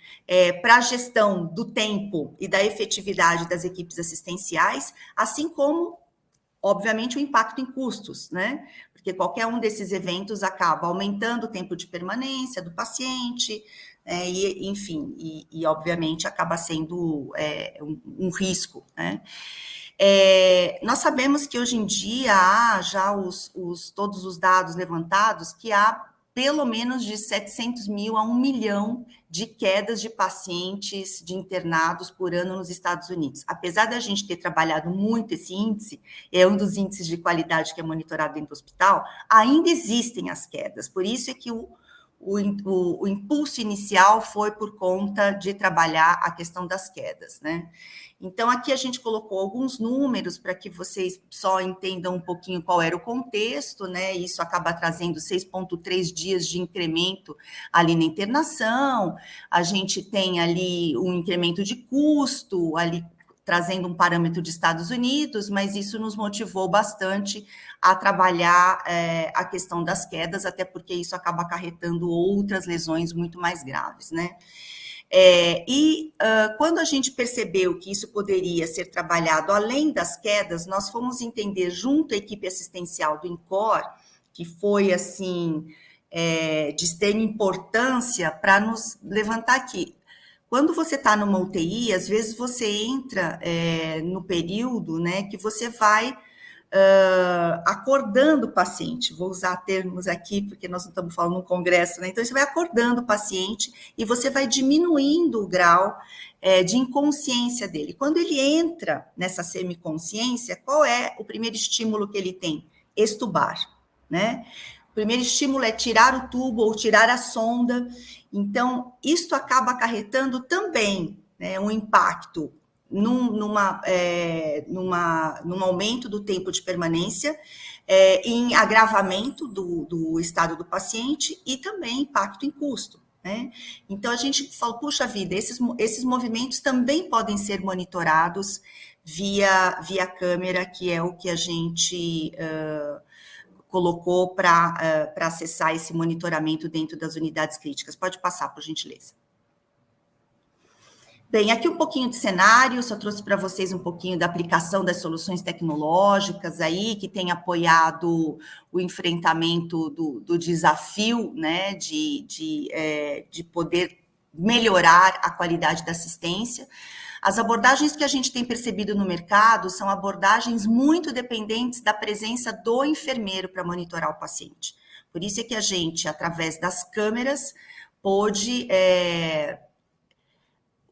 para a gestão do tempo e da efetividade das equipes assistenciais, assim como, obviamente, o impacto em custos, né? Porque qualquer um desses eventos acaba aumentando o tempo de permanência do paciente, e, enfim, e obviamente acaba sendo um risco, né? Nós sabemos que hoje em dia há já todos os dados levantados, que há pelo menos de 700 mil a 1 milhão de quedas de pacientes, de internados por ano nos Estados Unidos. Apesar da gente ter trabalhado muito esse índice, é um dos índices de qualidade que é monitorado dentro do hospital, ainda existem as quedas. Por isso é que o impulso inicial foi por conta de trabalhar a questão das quedas, né? Então, aqui a gente colocou alguns números para que vocês só entendam um pouquinho qual era o contexto, né? Isso acaba trazendo 6,3 dias de incremento ali na internação. A gente tem ali um incremento de custo, ali trazendo um parâmetro de Estados Unidos, mas isso nos motivou bastante a trabalhar a questão das quedas, até porque isso acaba acarretando outras lesões muito mais graves, né? Quando a gente percebeu que isso poderia ser trabalhado além das quedas, nós fomos entender junto à equipe assistencial do INCOR, que foi, assim, de extrema importância para nos levantar aqui. Quando você está numa UTI, às vezes você entra no período, né, que você vai acordando o paciente, vou usar termos aqui, porque nós não estamos falando num congresso, né? Então, você vai acordando o paciente e você vai diminuindo o grau de inconsciência dele. Quando ele entra nessa semiconsciência, qual é o primeiro estímulo que ele tem? Extubar, né? O primeiro estímulo é tirar o tubo ou tirar a sonda. Então, isto acaba acarretando também, né, um impacto num aumento do tempo de permanência, em agravamento do estado do paciente e também impacto em custo, né? Então, a gente fala, puxa vida, esses movimentos também podem ser monitorados via câmera, que é o que a gente colocou para acessar esse monitoramento dentro das unidades críticas. Pode passar, por gentileza. Bem, aqui um pouquinho de cenário, só trouxe para vocês um pouquinho da aplicação das soluções tecnológicas aí, que tem apoiado o enfrentamento do desafio, né, de poder melhorar a qualidade da assistência. As abordagens que a gente tem percebido no mercado são abordagens muito dependentes da presença do enfermeiro para monitorar o paciente. Por isso é que a gente, através das câmeras, pôde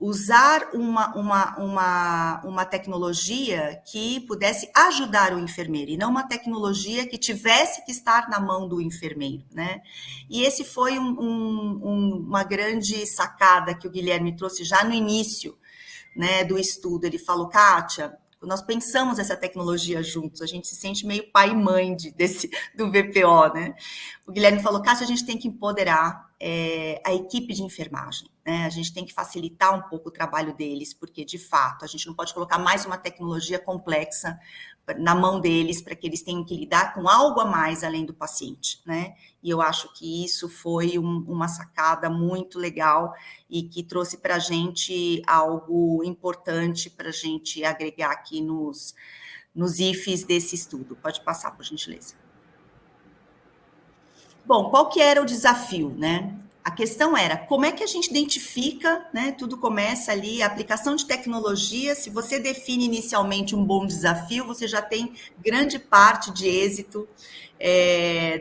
usar uma tecnologia que pudesse ajudar o enfermeiro, e não uma tecnologia que tivesse que estar na mão do enfermeiro, né? E esse foi uma grande sacada que o Guilherme trouxe já no início, né, do estudo. Ele falou, Kátia, nós pensamos essa tecnologia juntos, a gente se sente meio pai e mãe do VPO, né? O Guilherme falou, Kátia, a gente tem que empoderar a equipe de enfermagem, né? A gente tem que facilitar um pouco o trabalho deles, porque, de fato, a gente não pode colocar mais uma tecnologia complexa na mão deles para que eles tenham que lidar com algo a mais além do paciente, né? E eu acho que isso foi uma sacada muito legal e que trouxe para a gente algo importante para a gente agregar aqui nos IFs desse estudo. Pode passar, por gentileza. Bom, qual que era o desafio, né? A questão era, como é que a gente identifica, né? Tudo começa ali, a aplicação de tecnologia, se você define inicialmente um bom desafio, você já tem grande parte de êxito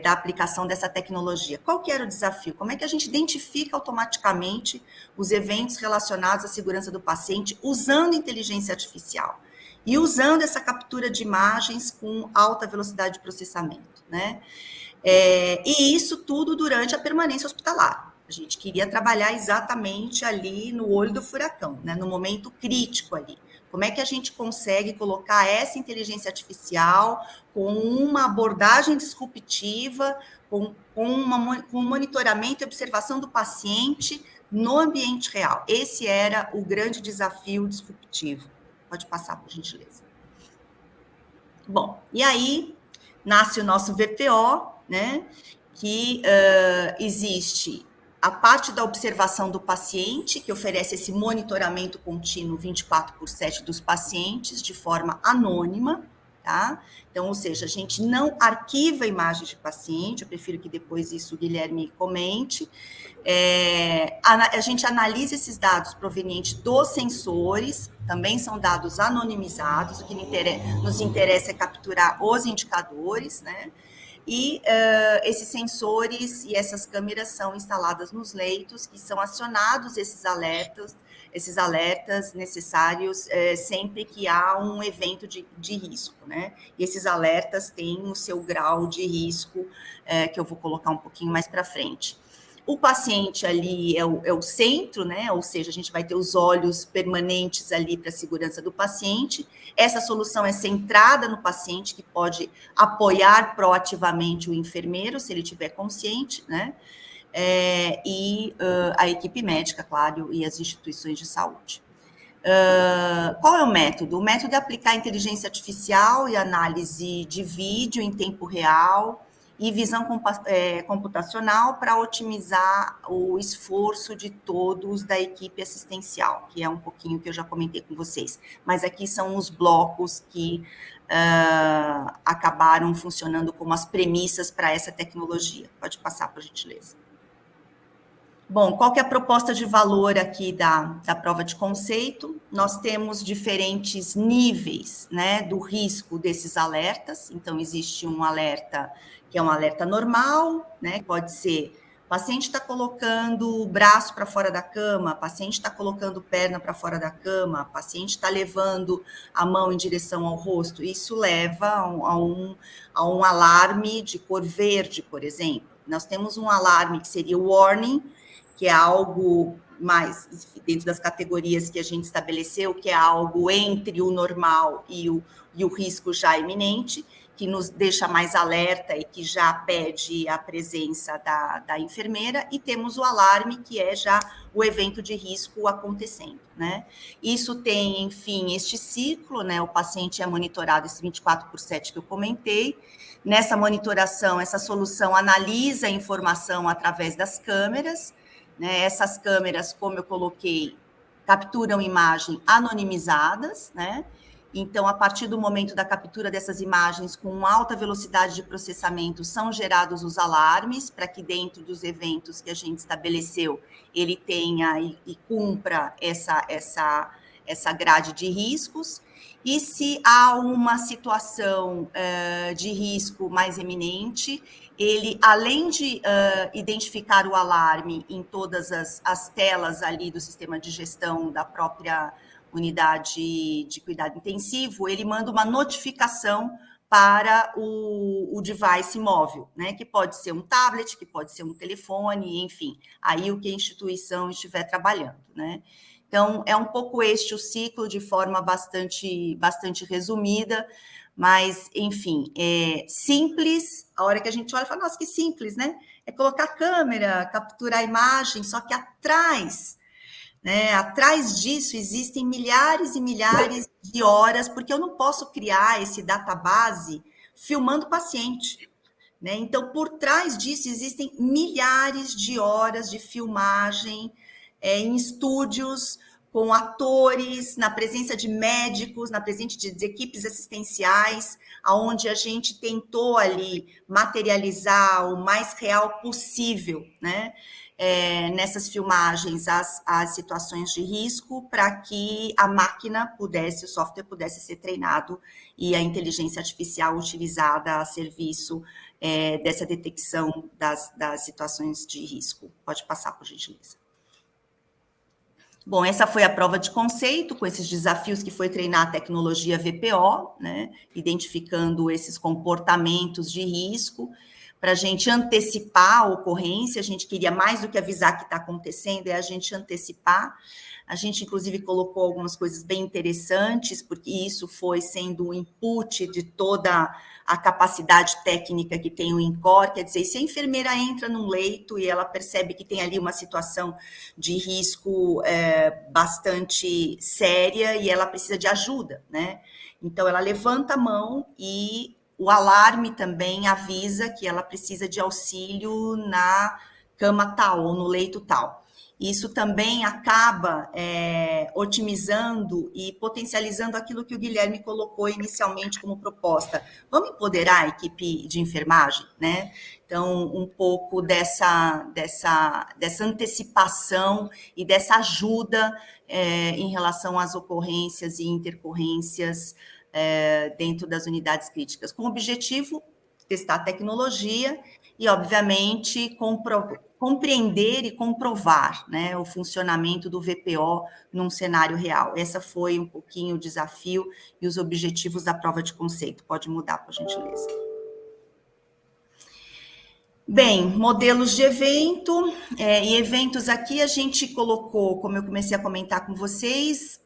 da aplicação dessa tecnologia. Qual que era o desafio? Como é que a gente identifica automaticamente os eventos relacionados à segurança do paciente usando inteligência artificial e usando essa captura de imagens com alta velocidade de processamento, né? E isso tudo durante a permanência hospitalar. A gente queria trabalhar exatamente ali no olho do furacão, né, no momento crítico ali. Como é que a gente consegue colocar essa inteligência artificial com uma abordagem disruptiva, com um monitoramento e observação do paciente no ambiente real? Esse era o grande desafio disruptivo. Pode passar, por gentileza. Bom, e aí nasce o nosso VPO, né, que existe a parte da observação do paciente, que oferece esse monitoramento contínuo 24/7 dos pacientes, de forma anônima, tá? Então, ou seja, a gente não arquiva imagens de paciente, eu prefiro que depois isso o Guilherme comente. A gente analisa esses dados provenientes dos sensores, também são dados anonimizados, o que nos interessa é capturar os indicadores, né? E esses sensores e essas câmeras são instaladas nos leitos, que são acionados esses alertas necessários sempre que há um evento de risco, né? E esses alertas têm o seu grau de risco, que eu vou colocar um pouquinho mais para frente. O paciente ali é o centro, né? Ou seja, a gente vai ter os olhos permanentes ali para a segurança do paciente. Essa solução é centrada no paciente, que pode apoiar proativamente o enfermeiro, se ele estiver consciente, né? E a equipe médica, claro, e as instituições de saúde. Qual é o método? O método é aplicar inteligência artificial e análise de vídeo em tempo real, e visão computacional para otimizar o esforço de todos da equipe assistencial, que é um pouquinho que eu já comentei com vocês. Mas aqui são os blocos que acabaram funcionando como as premissas para essa tecnologia. Pode passar, por gentileza. Bom, qual que é a proposta de valor aqui da prova de conceito? Nós temos diferentes níveis, né, do risco desses alertas. Então, existe um alerta que é um alerta normal, né? Pode ser, o paciente está colocando o braço para fora da cama, o paciente está colocando perna para fora da cama, o paciente está levando a mão em direção ao rosto. Isso leva a um alarme de cor verde, por exemplo. Nós temos um alarme que seria o warning, que é algo mais dentro das categorias que a gente estabeleceu, que é algo entre o normal e o risco já iminente, que nos deixa mais alerta e que já pede a presença da enfermeira, e temos o alarme, que é já o evento de risco acontecendo, né? Isso tem, enfim, este ciclo, né? O paciente é monitorado esse 24/7 que eu comentei. Nessa monitoração, essa solução analisa a informação através das câmeras, né? Essas câmeras, como eu coloquei, capturam imagem anonimizadas, né? Então, a partir do momento da captura dessas imagens com alta velocidade de processamento, são gerados os alarmes para que dentro dos eventos que a gente estabeleceu, ele tenha e cumpra essa grade de riscos. E se há uma situação de risco mais eminente, ele, além de identificar o alarme em todas as telas ali do sistema de gestão da própria unidade de cuidado intensivo, ele manda uma notificação para o device móvel, né? Que pode ser um tablet, que pode ser um telefone, enfim, aí o que a instituição estiver trabalhando, né? Então, é um pouco este o ciclo, de forma bastante resumida, mas, enfim, é simples. A hora que a gente olha, fala, nossa, que simples, né? É colocar a câmera, capturar a imagem, só que atrás, né, atrás disso existem milhares e milhares de horas, porque eu não posso criar esse database filmando o paciente, né? Então, por trás disso existem milhares de horas de filmagem em estúdios, com atores, na presença de médicos, na presença de equipes assistenciais, aonde a gente tentou ali materializar o mais real possível, né? Nessas filmagens, as situações de risco, para que a máquina pudesse, o software pudesse ser treinado e a inteligência artificial utilizada a serviço dessa detecção das situações de risco. Pode passar, por gentileza. Bom, essa foi a prova de conceito, com esses desafios que foi treinar a tecnologia VPO, né, identificando esses comportamentos de risco, para a gente antecipar a ocorrência. A gente queria, mais do que avisar que está acontecendo, é a gente antecipar. A gente, inclusive, colocou algumas coisas bem interessantes, porque isso foi sendo o input de toda a capacidade técnica que tem o INCOR. Quer dizer, se a enfermeira entra num leito e ela percebe que tem ali uma situação de risco bastante séria e ela precisa de ajuda, né? Então, ela levanta a mão e o alarme também avisa que ela precisa de auxílio na cama tal ou no leito tal. Isso também acaba otimizando e potencializando aquilo que o Guilherme colocou inicialmente como proposta. Vamos empoderar a equipe de enfermagem, né? Então, um pouco dessa antecipação e dessa ajuda em relação às ocorrências e intercorrências dentro das unidades críticas, com o objetivo de testar a tecnologia e, obviamente, compreender e comprovar, né, o funcionamento do VPO num cenário real. Essa foi um pouquinho o desafio e os objetivos da prova de conceito. Pode mudar, por gentileza. Bem, modelos de evento, e eventos aqui a gente colocou, como eu comecei a comentar com vocês,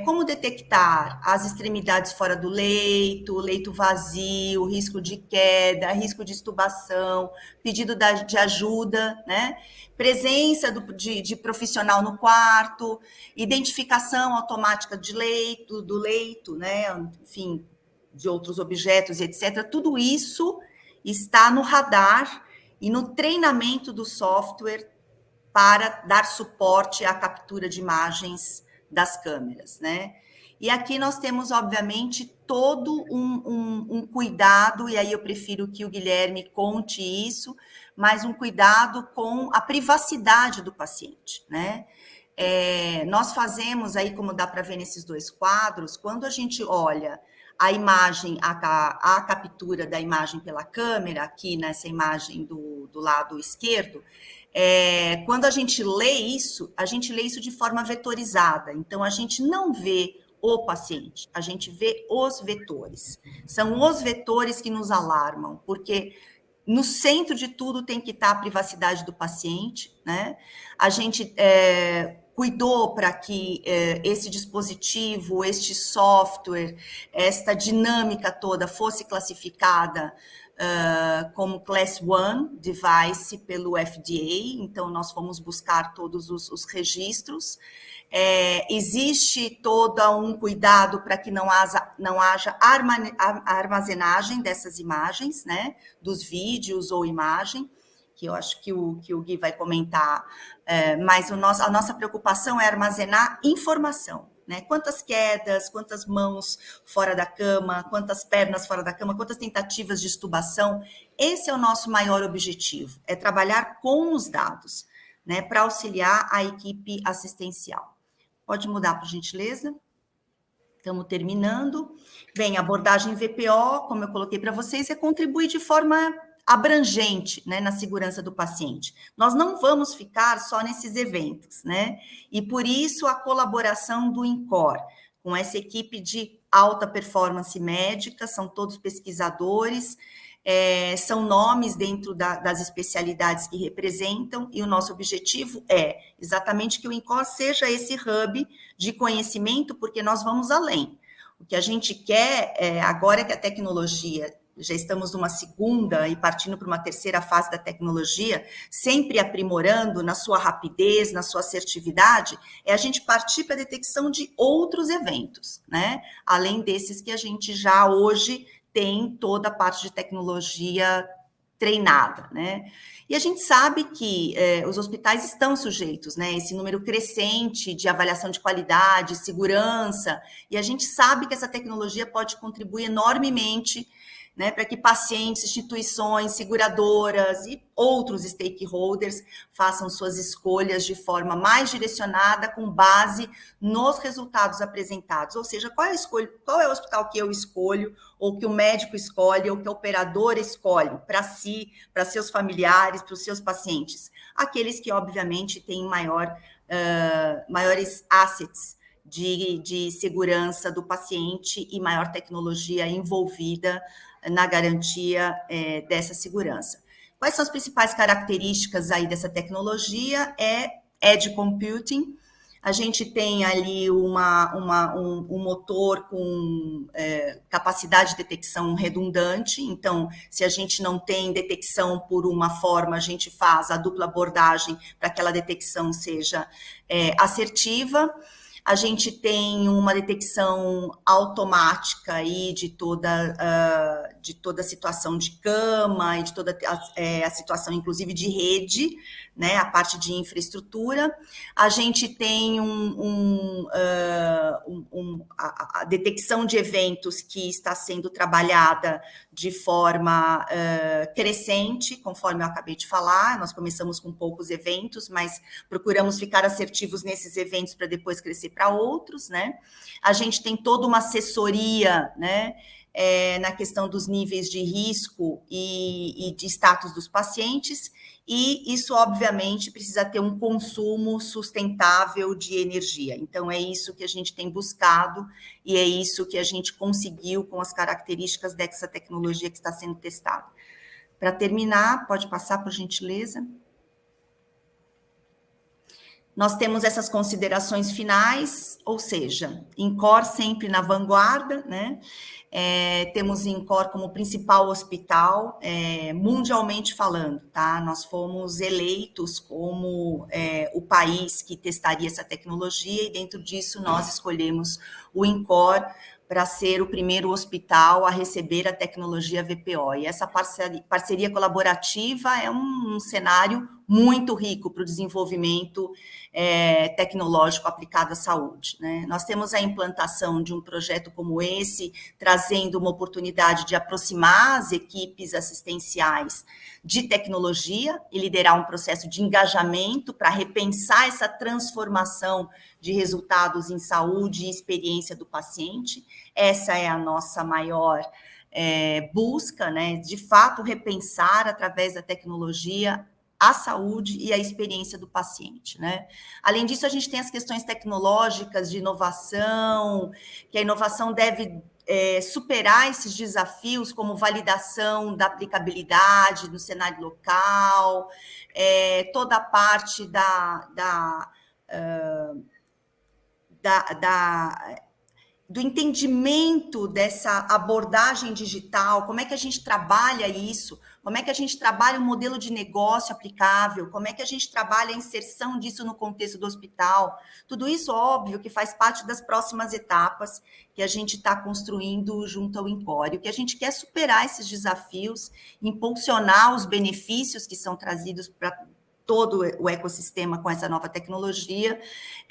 como detectar as extremidades fora do leito, leito vazio, risco de queda, risco de extubação, pedido de ajuda, né? Presença de profissional no quarto, identificação automática do leito, né? Enfim, de outros objetos, etc. Tudo isso está no radar e no treinamento do software para dar suporte à captura de imagens das câmeras, né? E aqui nós temos, obviamente, todo um cuidado, e aí eu prefiro que o Guilherme conte isso, mas um cuidado com a privacidade do paciente, né? Nós fazemos aí, como dá para ver nesses dois quadros, quando a gente olha a imagem, a captura da imagem pela câmera, aqui nessa imagem do lado esquerdo, quando a gente lê isso de forma vetorizada. Então, a gente não vê o paciente, a gente vê os vetores. São os vetores que nos alarmam, porque no centro de tudo tem que estar a privacidade do paciente, né? A gente cuidou para que esse dispositivo, este software, esta dinâmica toda fosse classificada como Class 1 Device pelo FDA, então nós fomos buscar todos os registros. Existe todo um cuidado para que não haja armazenagem dessas imagens, né, dos vídeos ou imagem, que eu acho que o Gui vai comentar, mas a nossa preocupação é armazenar informação, né? Quantas quedas, quantas mãos fora da cama, quantas pernas fora da cama, quantas tentativas de extubação. Esse é o nosso maior objetivo, é trabalhar com os dados, né, para auxiliar a equipe assistencial. Pode mudar, por gentileza? Estamos terminando. Bem, a abordagem VPO, como eu coloquei para vocês, é contribuir de forma abrangente, né, na segurança do paciente. Nós não vamos ficar só nesses eventos, né? E por isso a colaboração do INCOR, com essa equipe de alta performance médica, são todos pesquisadores, são nomes dentro das especialidades que representam, e o nosso objetivo é exatamente que o INCOR seja esse hub de conhecimento, porque nós vamos além. O que a gente quer agora é que a tecnologia, já estamos numa segunda e partindo para uma terceira fase da tecnologia, sempre aprimorando na sua rapidez, na sua assertividade, é a gente partir para a detecção de outros eventos, né? Além desses que a gente já hoje tem toda a parte de tecnologia treinada, né? E a gente sabe que os hospitais estão sujeitos, né? Esse número crescente de avaliação de qualidade, segurança, e a gente sabe que essa tecnologia pode contribuir enormemente, né, para que pacientes, instituições, seguradoras e outros stakeholders façam suas escolhas de forma mais direcionada, com base nos resultados apresentados. Ou seja, qual é o hospital que eu escolho, ou que o médico escolhe, ou que a operadora escolhe para si, para seus familiares, para os seus pacientes? Aqueles que, obviamente, têm maiores assets de segurança do paciente e maior tecnologia envolvida na garantia dessa segurança. Quais são as principais características aí dessa tecnologia? Edge Computing. A gente tem ali um motor com capacidade de detecção redundante. Então, se a gente não tem detecção por uma forma, a gente faz a dupla abordagem para que aquela detecção seja assertiva. A gente tem uma detecção automática aí de toda a situação de cama e de toda a situação, inclusive, de rede, né, a parte de infraestrutura. A gente tem a detecção de eventos que está sendo trabalhada de forma crescente, conforme eu acabei de falar. Nós começamos com poucos eventos, mas procuramos ficar assertivos nesses eventos para depois crescer para outros, né? A gente tem toda uma assessoria, né, na questão dos níveis de risco e de status dos pacientes, e isso, obviamente, precisa ter um consumo sustentável de energia. Então, é isso que a gente tem buscado e é isso que a gente conseguiu com as características dessa tecnologia que está sendo testada. Para terminar, pode passar, por gentileza. Nós temos essas considerações finais, ou seja, INCOR sempre na vanguarda, né? Temos INCOR como principal hospital, mundialmente falando, tá? Nós fomos eleitos como o país que testaria essa tecnologia, e dentro disso nós escolhemos o INCOR para ser o primeiro hospital a receber a tecnologia VPO. E essa parceria colaborativa é um cenário muito rico para o desenvolvimento tecnológico aplicado à saúde, né? Nós temos a implantação de um projeto como esse, trazendo uma oportunidade de aproximar as equipes assistenciais de tecnologia e liderar um processo de engajamento para repensar essa transformação de resultados em saúde e experiência do paciente. Essa é a nossa maior busca, né? De fato, repensar através da tecnologia a saúde e a experiência do paciente, né? Além disso, a gente tem as questões tecnológicas de inovação, que a inovação deve superar esses desafios, como validação da aplicabilidade no cenário local, toda a parte do entendimento dessa abordagem digital, como é que a gente trabalha isso, como é que a gente trabalha um modelo de negócio aplicável, como é que a gente trabalha a inserção disso no contexto do hospital. Tudo isso, óbvio, que faz parte das próximas etapas que a gente está construindo junto ao INCOR. O que a gente quer é superar esses desafios, impulsionar os benefícios que são trazidos para todo o ecossistema com essa nova tecnologia,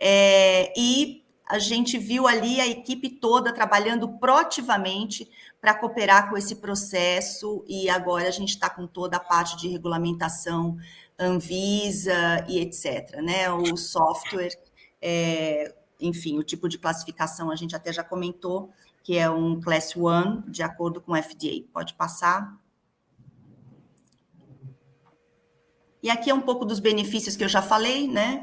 e a gente viu ali a equipe toda trabalhando proativamente para cooperar com esse processo, e agora a gente está com toda a parte de regulamentação, Anvisa e etc., né? O software, enfim, o tipo de classificação a gente até já comentou, que é um Class 1, de acordo com o FDA. Pode passar. E aqui é um pouco dos benefícios que eu já falei, né?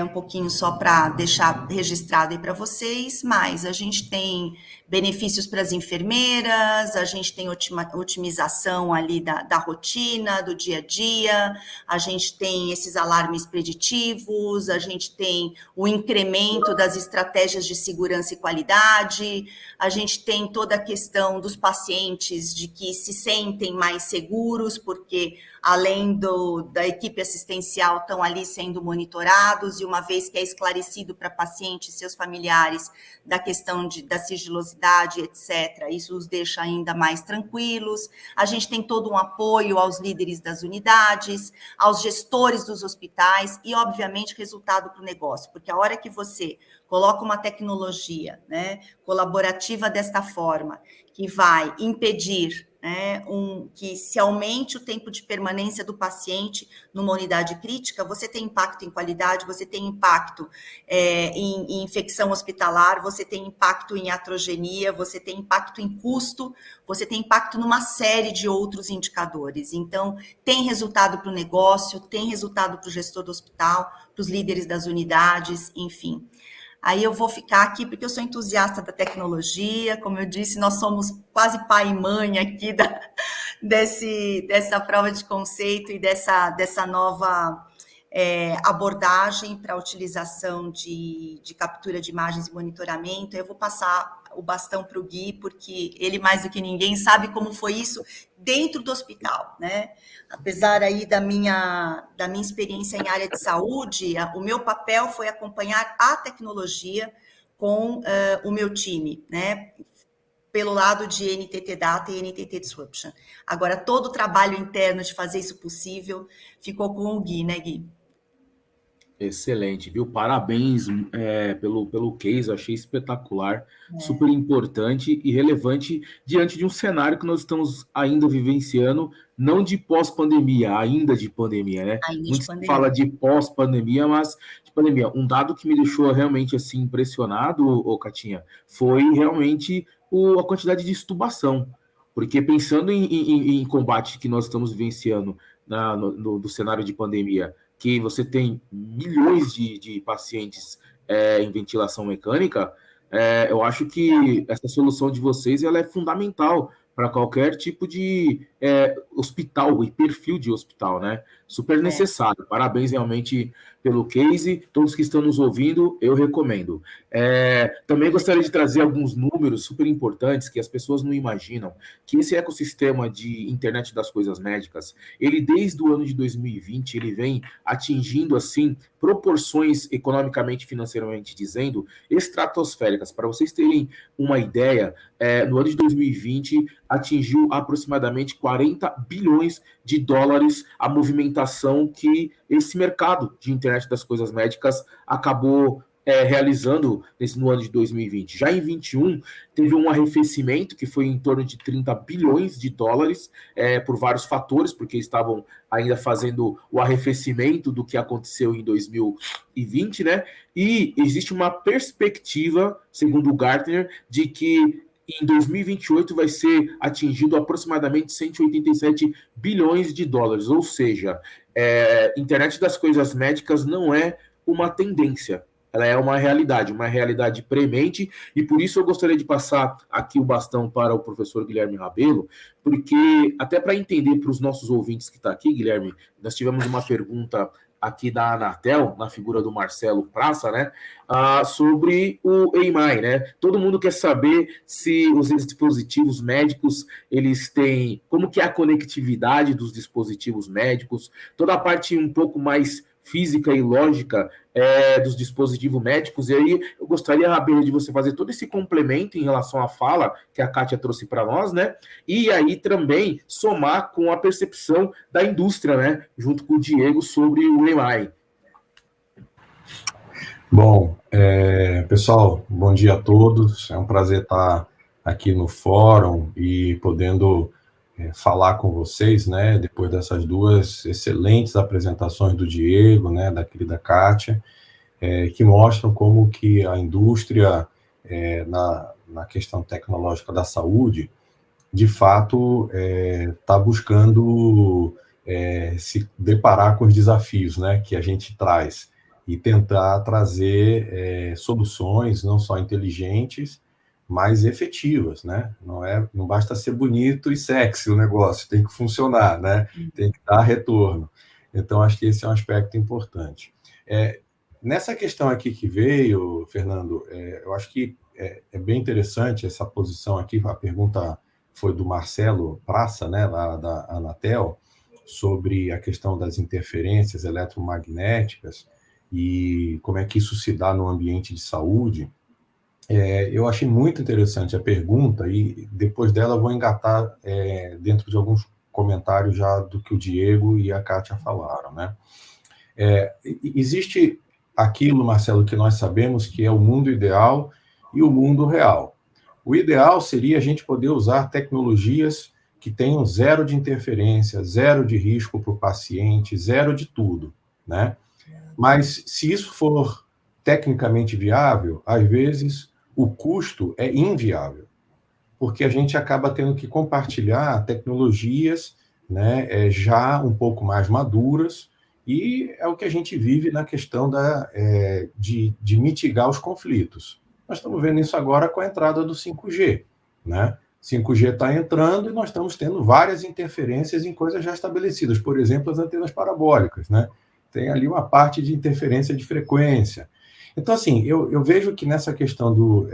um pouquinho só para deixar registrado aí para vocês, mas a gente tem benefícios para as enfermeiras, a gente tem otimização ali da rotina, do dia a dia, a gente tem esses alarmes preditivos, a gente tem o incremento das estratégias de segurança e qualidade, a gente tem toda a questão dos pacientes de que se sentem mais seguros, porque além da equipe assistencial, estão ali sendo monitorados, e uma vez que é esclarecido para pacientes e seus familiares da questão da sigilosidade, etc., isso os deixa ainda mais tranquilos. A gente tem todo um apoio aos líderes das unidades, aos gestores dos hospitais e, obviamente, resultado para o negócio, porque a hora que você coloca uma tecnologia, né, colaborativa desta forma, que vai impedir que se aumente o tempo de permanência do paciente numa unidade crítica, você tem impacto em qualidade, você tem impacto em infecção hospitalar, você tem impacto em iatrogenia, você tem impacto em custo, você tem impacto numa série de outros indicadores. Então, tem resultado para o negócio, tem resultado para o gestor do hospital, para os líderes das unidades, enfim. Aí eu vou ficar aqui porque eu sou entusiasta da tecnologia, como eu disse, nós somos quase pai e mãe aqui dessa prova de conceito e dessa nova abordagem para a utilização de captura de imagens e monitoramento. Eu vou passar o bastão para o Gui, porque ele, mais do que ninguém, sabe como foi isso dentro do hospital, né? Apesar aí da minha experiência em área de saúde, o meu papel foi acompanhar a tecnologia com o meu time, né? Pelo lado de NTT Data e NTT Disruption. Agora, todo o trabalho interno de fazer isso possível ficou com o Gui, né, Gui? Excelente, viu? Parabéns pelo case, achei espetacular, super importante e relevante diante de um cenário que nós estamos ainda vivenciando, não de pós-pandemia, ainda de pandemia, né? Muito se fala de pós-pandemia, mas de pandemia. Um dado que me deixou realmente assim impressionado, Catinha, foi realmente a quantidade de extubação, porque pensando em combate que nós estamos vivenciando no cenário de pandemia, que você tem milhões de pacientes em ventilação mecânica, eu acho que essa solução de vocês ela é fundamental para qualquer tipo de hospital e perfil de hospital, né? Super necessário. Parabéns realmente pelo case. Todos que estão nos ouvindo, eu recomendo. Também gostaria de trazer alguns números super importantes que as pessoas não imaginam, que esse ecossistema de internet das coisas médicas, ele desde o ano de 2020, ele vem atingindo, assim, proporções economicamente, financeiramente dizendo, estratosféricas. Para vocês terem uma ideia, no ano de 2020, atingiu aproximadamente 40 bilhões de dólares a movimentação que esse mercado de internet das coisas médicas acabou realizando no ano de 2020. Já em 2021, teve um arrefecimento que foi em torno de 30 bilhões de dólares por vários fatores, porque estavam ainda fazendo o arrefecimento do que aconteceu em 2020, né? E existe uma perspectiva, segundo o Gartner, de que em 2028 vai ser atingido aproximadamente 187 bilhões de dólares, ou seja, internet das coisas médicas não é uma tendência, ela é uma realidade premente, e por isso eu gostaria de passar aqui o bastão para o professor Guilherme Rabelo, porque até para entender para os nossos ouvintes que estão aqui, Guilherme, nós tivemos uma pergunta aqui da Anatel, na figura do Marcelo Praça, né, sobre o AMI, né? Todo mundo quer saber se os dispositivos médicos, eles têm, como que é a conectividade dos dispositivos médicos, toda a parte um pouco mais física e lógica dos dispositivos médicos, e aí eu gostaria, Rabelo, de você fazer todo esse complemento em relação à fala que a Kátia trouxe para nós, né, e aí também somar com a percepção da indústria, né, junto com o Diego sobre o AMI. Bom, pessoal, bom dia a todos, é um prazer estar aqui no fórum e podendo falar com vocês, né, depois dessas duas excelentes apresentações do Diego, né, da querida Kátia, que mostram como que a indústria, na questão tecnológica da saúde, de fato, está buscando se deparar com os desafios, né, que a gente traz. e tentar trazer soluções não só inteligentes, mas efetivas, né? Não basta ser bonito e sexy o negócio, tem que funcionar, né? Tem que dar retorno. Então, acho que esse é um aspecto importante. Nessa questão aqui que veio, Fernando, eu acho que é bem interessante essa posição aqui. A pergunta foi do Marcelo Praça, né, lá da Anatel, sobre a questão das interferências eletromagnéticas e como é que isso se dá no ambiente de saúde. Eu achei muito interessante a pergunta e depois dela eu vou engatar dentro de alguns comentários já do que o Diego e a Kátia falaram, né? Existe aquilo, Marcelo, que nós sabemos que é o mundo ideal e o mundo real. O ideal seria a gente poder usar tecnologias que tenham zero de interferência, zero de risco para o paciente, zero de tudo, né? Mas se isso for tecnicamente viável, às vezes o custo é inviável, porque a gente acaba tendo que compartilhar tecnologias, né, já um pouco mais maduras, e é o que a gente vive na questão de mitigar os conflitos. Nós estamos vendo isso agora com a entrada do 5G, né? 5G está entrando e nós estamos tendo várias interferências em coisas já estabelecidas, por exemplo, as antenas parabólicas, né? Tem ali uma parte de interferência de frequência. Então, assim, eu vejo que nessa questão do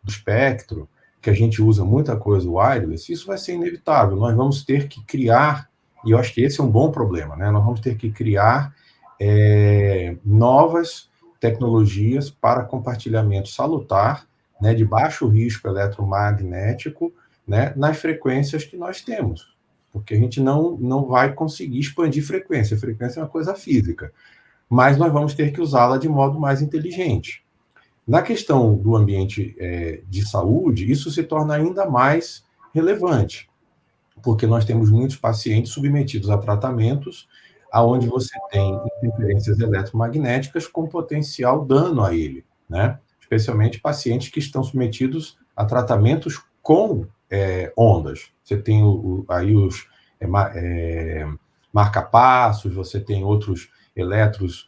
espectro, que a gente usa muita coisa wireless, isso vai ser inevitável. Nós vamos ter que criar, e eu acho que esse é um bom problema, né? Nós vamos ter que criar novas tecnologias para compartilhamento salutar, né, de baixo risco eletromagnético, né, nas frequências que nós temos. Porque a gente não vai conseguir expandir frequência. Frequência é uma coisa física. Mas nós vamos ter que usá-la de modo mais inteligente. Na questão do ambiente de saúde, isso se torna ainda mais relevante, porque nós temos muitos pacientes submetidos a tratamentos onde você tem interferências eletromagnéticas com potencial dano a ele, né? Especialmente pacientes que estão submetidos a tratamentos com ondas. Você tem aí os marca-passos, você tem outros eletros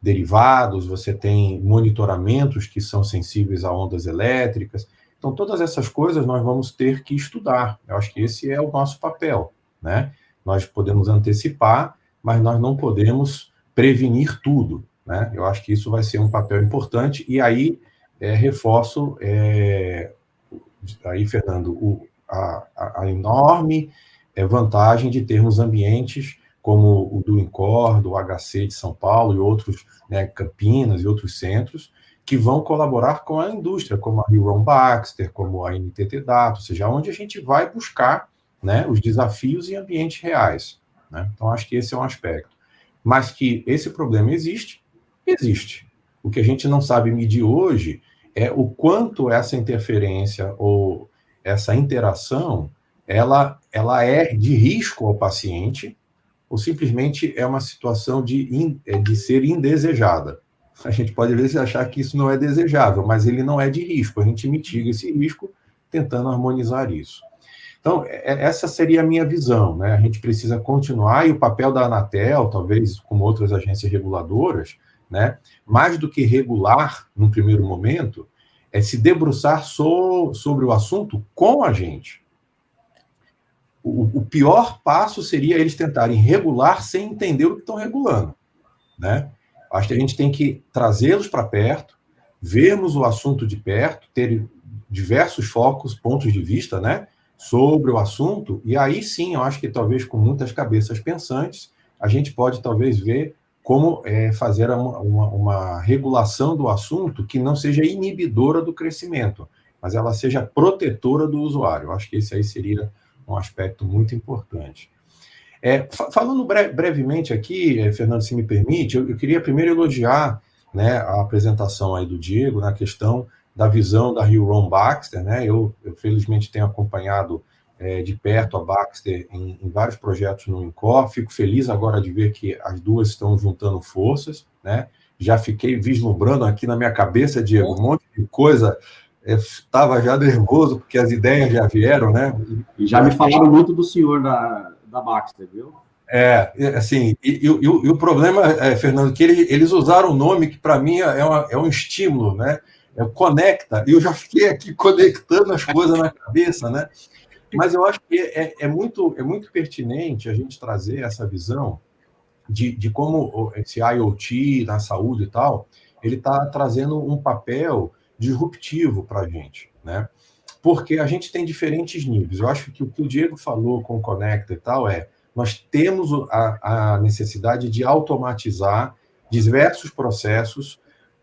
derivados, você tem monitoramentos que são sensíveis a ondas elétricas. Então, todas essas coisas nós vamos ter que estudar. Eu acho que esse é o nosso papel, né? Nós podemos antecipar, mas nós não podemos prevenir tudo, né? Eu acho que isso vai ser um papel importante. E aí, reforço, aí, Fernando, a enorme vantagem de termos ambientes como o do INCOR, do HC de São Paulo e outros, né, Campinas e outros centros, que vão colaborar com a indústria, como a Hill Baxter, como a NTT Data, ou seja, onde a gente vai buscar, né, os desafios em ambientes reais, né? Então, acho que esse é um aspecto. Mas que esse problema existe. O que a gente não sabe medir hoje é o quanto essa interferência ou essa interação ela é de risco ao paciente ou simplesmente é uma situação de ser indesejada. A gente pode, às vezes, achar que isso não é desejável, mas ele não é de risco. A gente mitiga esse risco tentando harmonizar isso. Então, essa seria a minha visão, né? A gente precisa continuar, e o papel da Anatel, talvez como outras agências reguladoras, né, mais do que regular, num primeiro momento, é se debruçar sobre o assunto com a gente. O pior passo seria eles tentarem regular sem entender o que estão regulando, né? Acho que a gente tem que trazê-los para perto, vermos o assunto de perto, ter diversos focos, pontos de vista, né, sobre o assunto, e aí sim, eu acho que talvez com muitas cabeças pensantes, a gente pode talvez ver como fazer uma regulação do assunto que não seja inibidora do crescimento, mas ela seja protetora do usuário. Eu acho que esse aí seria um aspecto muito importante. Falando brevemente aqui, Fernando, se me permite, eu queria primeiro elogiar, né, a apresentação aí do Diego na questão da visão da Hill Baxter, né? Eu felizmente tenho acompanhado de perto a Baxter em vários projetos no INCOR. Fico feliz agora de ver que as duas estão juntando forças, né? Já fiquei vislumbrando aqui na minha cabeça, Diego, um monte de coisa. Estava já nervoso, porque as ideias já vieram, né? E já me falaram muito do senhor da Baxter, viu? Assim, e o problema, Fernando, que eles usaram um nome que, para mim, é um estímulo, né? Conecta, e eu já fiquei aqui conectando as coisas na cabeça, né? Mas eu acho que é muito pertinente a gente trazer essa visão de como esse IoT na saúde e tal, ele está trazendo um papel disruptivo para a gente, né? Porque a gente tem diferentes níveis. Eu acho que o que o Diego falou com o Conecta e tal nós temos a necessidade de automatizar diversos processos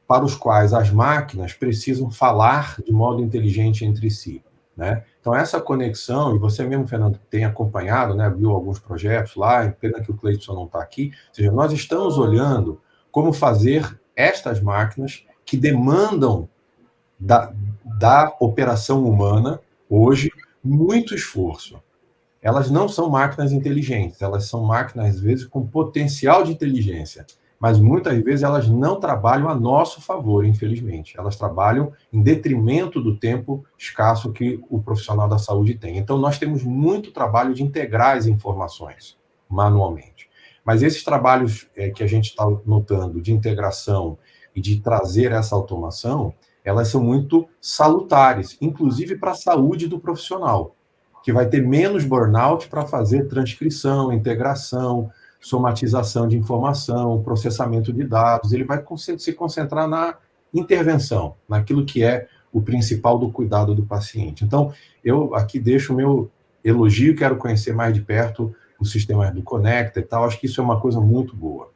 para os quais as máquinas precisam falar de modo inteligente entre si, né? Então, essa conexão, e você mesmo, Fernando, tem acompanhado, né, viu alguns projetos lá, pena que o Cleiton não está aqui, ou seja, nós estamos olhando como fazer estas máquinas que demandam da operação humana, hoje, muito esforço. Elas não são máquinas inteligentes, elas são máquinas, às vezes, com potencial de inteligência, mas muitas vezes elas não trabalham a nosso favor, infelizmente. Elas trabalham em detrimento do tempo escasso que o profissional da saúde tem. Então, nós temos muito trabalho de integrar as informações manualmente. Mas esses trabalhos que a gente está notando de integração e de trazer essa automação, elas são muito salutares, inclusive para a saúde do profissional, que vai ter menos burnout para fazer transcrição, integração, somatização de informação, processamento de dados. Ele vai se concentrar na intervenção, naquilo que é o principal do cuidado do paciente. Então, eu aqui deixo o meu elogio, quero conhecer mais de perto os sistemas do Conecta e tal, acho que isso é uma coisa muito boa.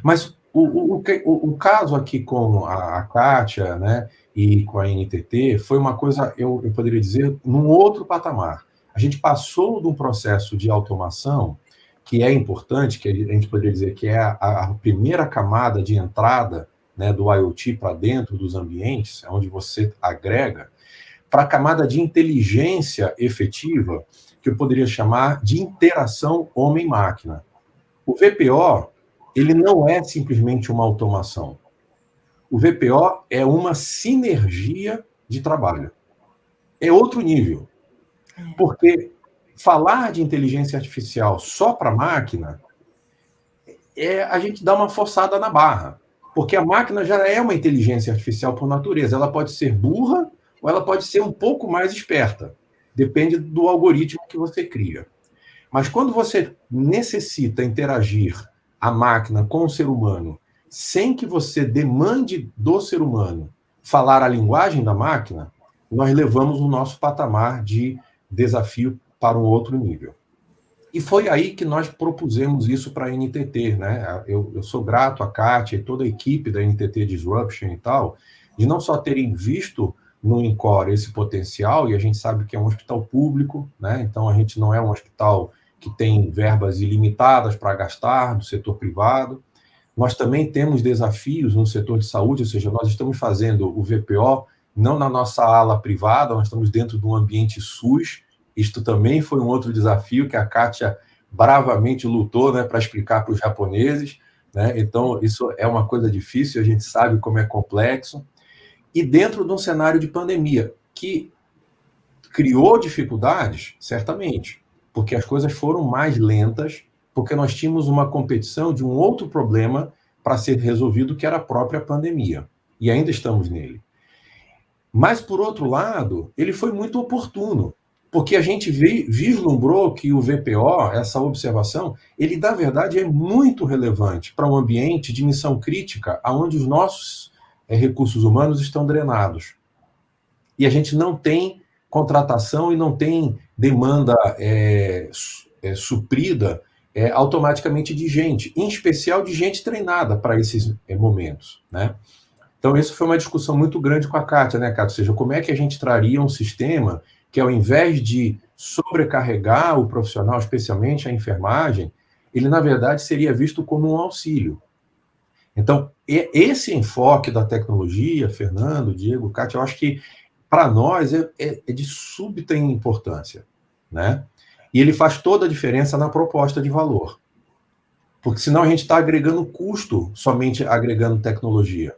Mas o caso aqui com a Kátia, né, e com a NTT foi uma coisa, eu poderia dizer, num outro patamar. A gente passou de um processo de automação que é importante, que a gente poderia dizer que é a primeira camada de entrada, né, do IoT para dentro dos ambientes, onde você agrega, para a camada de inteligência efetiva, que eu poderia chamar de interação homem-máquina. O VPO, ele não é simplesmente uma automação. O VPO é uma sinergia de trabalho. É outro nível. Porque falar de inteligência artificial só para a máquina, a gente dá uma forçada na barra. Porque a máquina já é uma inteligência artificial por natureza. Ela pode ser burra ou ela pode ser um pouco mais esperta. Depende do algoritmo que você cria. Mas quando você necessita interagir a máquina com o ser humano, sem que você demande do ser humano falar a linguagem da máquina, nós levamos o nosso patamar de desafio para um outro nível. E foi aí que nós propusemos isso para a NTT, né? Eu sou grato a Kátia e toda a equipe da NTT Disruption e tal, de não só terem visto no INCOR esse potencial, e a gente sabe que é um hospital público, né? Então a gente não é um hospital que tem verbas ilimitadas para gastar no setor privado. Nós também temos desafios no setor de saúde, ou seja, nós estamos fazendo o VPO não na nossa ala privada, nós estamos dentro de um ambiente SUS. Isto também foi um outro desafio que a Kátia bravamente lutou, né, para explicar para os japoneses, né? Então, isso é uma coisa difícil, a gente sabe como é complexo. E dentro de um cenário de pandemia, que criou dificuldades, certamente, porque as coisas foram mais lentas, porque nós tínhamos uma competição de um outro problema para ser resolvido, que era a própria pandemia. E ainda estamos nele. Mas, por outro lado, ele foi muito oportuno, porque a gente vislumbrou que o VPO, essa observação, ele, na verdade, é muito relevante para um ambiente de missão crítica, onde os nossos recursos humanos estão drenados. E a gente não tem contratação e não tem demanda suprida automaticamente de gente, em especial de gente treinada para esses momentos, né? Então, isso foi uma discussão muito grande com a Kátia, né, Kátia? Ou seja, como é que a gente traria um sistema que, ao invés de sobrecarregar o profissional, especialmente a enfermagem, ele, na verdade, seria visto como um auxílio. Então, esse enfoque da tecnologia, Fernando, Diego, Kátia, eu acho que, para nós, é de súbita importância, né? E ele faz toda a diferença na proposta de valor. Porque, senão, a gente está agregando custo, somente agregando tecnologia.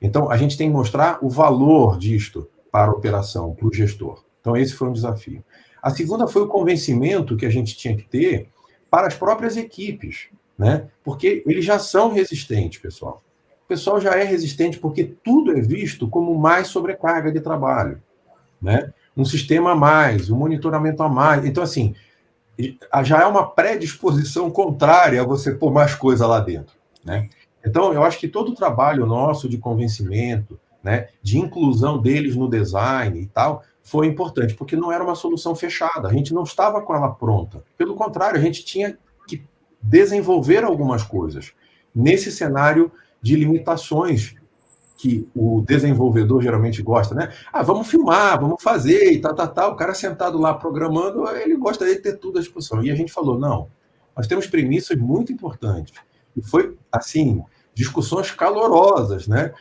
Então, a gente tem que mostrar o valor disto para a operação, para o gestor. Então, esse foi um desafio. A segunda foi o convencimento que a gente tinha que ter para as próprias equipes, né? Porque eles já são resistentes, pessoal. O pessoal já é resistente porque tudo é visto como mais sobrecarga de trabalho, né? Um sistema a mais, um monitoramento a mais. Então, assim, já é uma predisposição contrária a você pôr mais coisa lá dentro, né? Então, eu acho que todo o trabalho nosso de convencimento, né, de inclusão deles no design e tal, foi importante, porque não era uma solução fechada, a gente não estava com ela pronta. Pelo contrário, a gente tinha que desenvolver algumas coisas nesse cenário de limitações que o desenvolvedor geralmente gosta, né? Ah, vamos filmar, vamos fazer, e tal. O cara sentado lá programando, ele gosta de ter tudo à disposição. E a gente falou, não, nós temos premissas muito importantes. E foi, assim, discussões calorosas, né?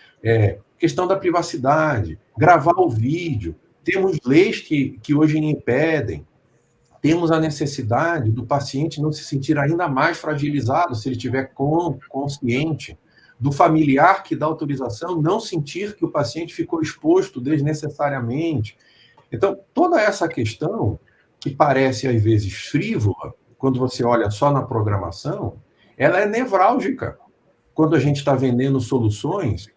Questão da privacidade, gravar o vídeo, temos leis que hoje impedem, temos a necessidade do paciente não se sentir ainda mais fragilizado se ele estiver consciente, do familiar que dá autorização não sentir que o paciente ficou exposto desnecessariamente. Então, toda essa questão, que parece às vezes frívola, quando você olha só na programação, ela é nevrálgica quando a gente está vendendo soluções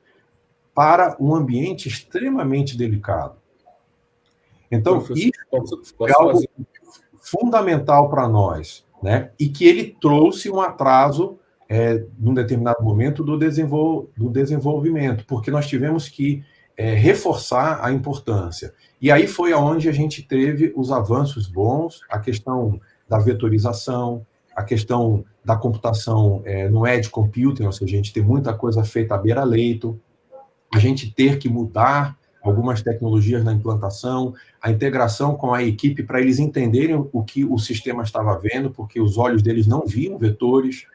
para um ambiente extremamente delicado. Então, isso é algo fundamental para nós, né? E que ele trouxe um atraso num determinado momento do desenvolvimento, porque nós tivemos que reforçar a importância. E aí foi aonde a gente teve os avanços bons, a questão da vetorização, a questão da computação no edge computing, ou seja, a gente tem muita coisa feita à beira-leito, a gente ter que mudar algumas tecnologias na implantação, a integração com a equipe para eles entenderem o que o sistema estava vendo, porque os olhos deles não viam vetores,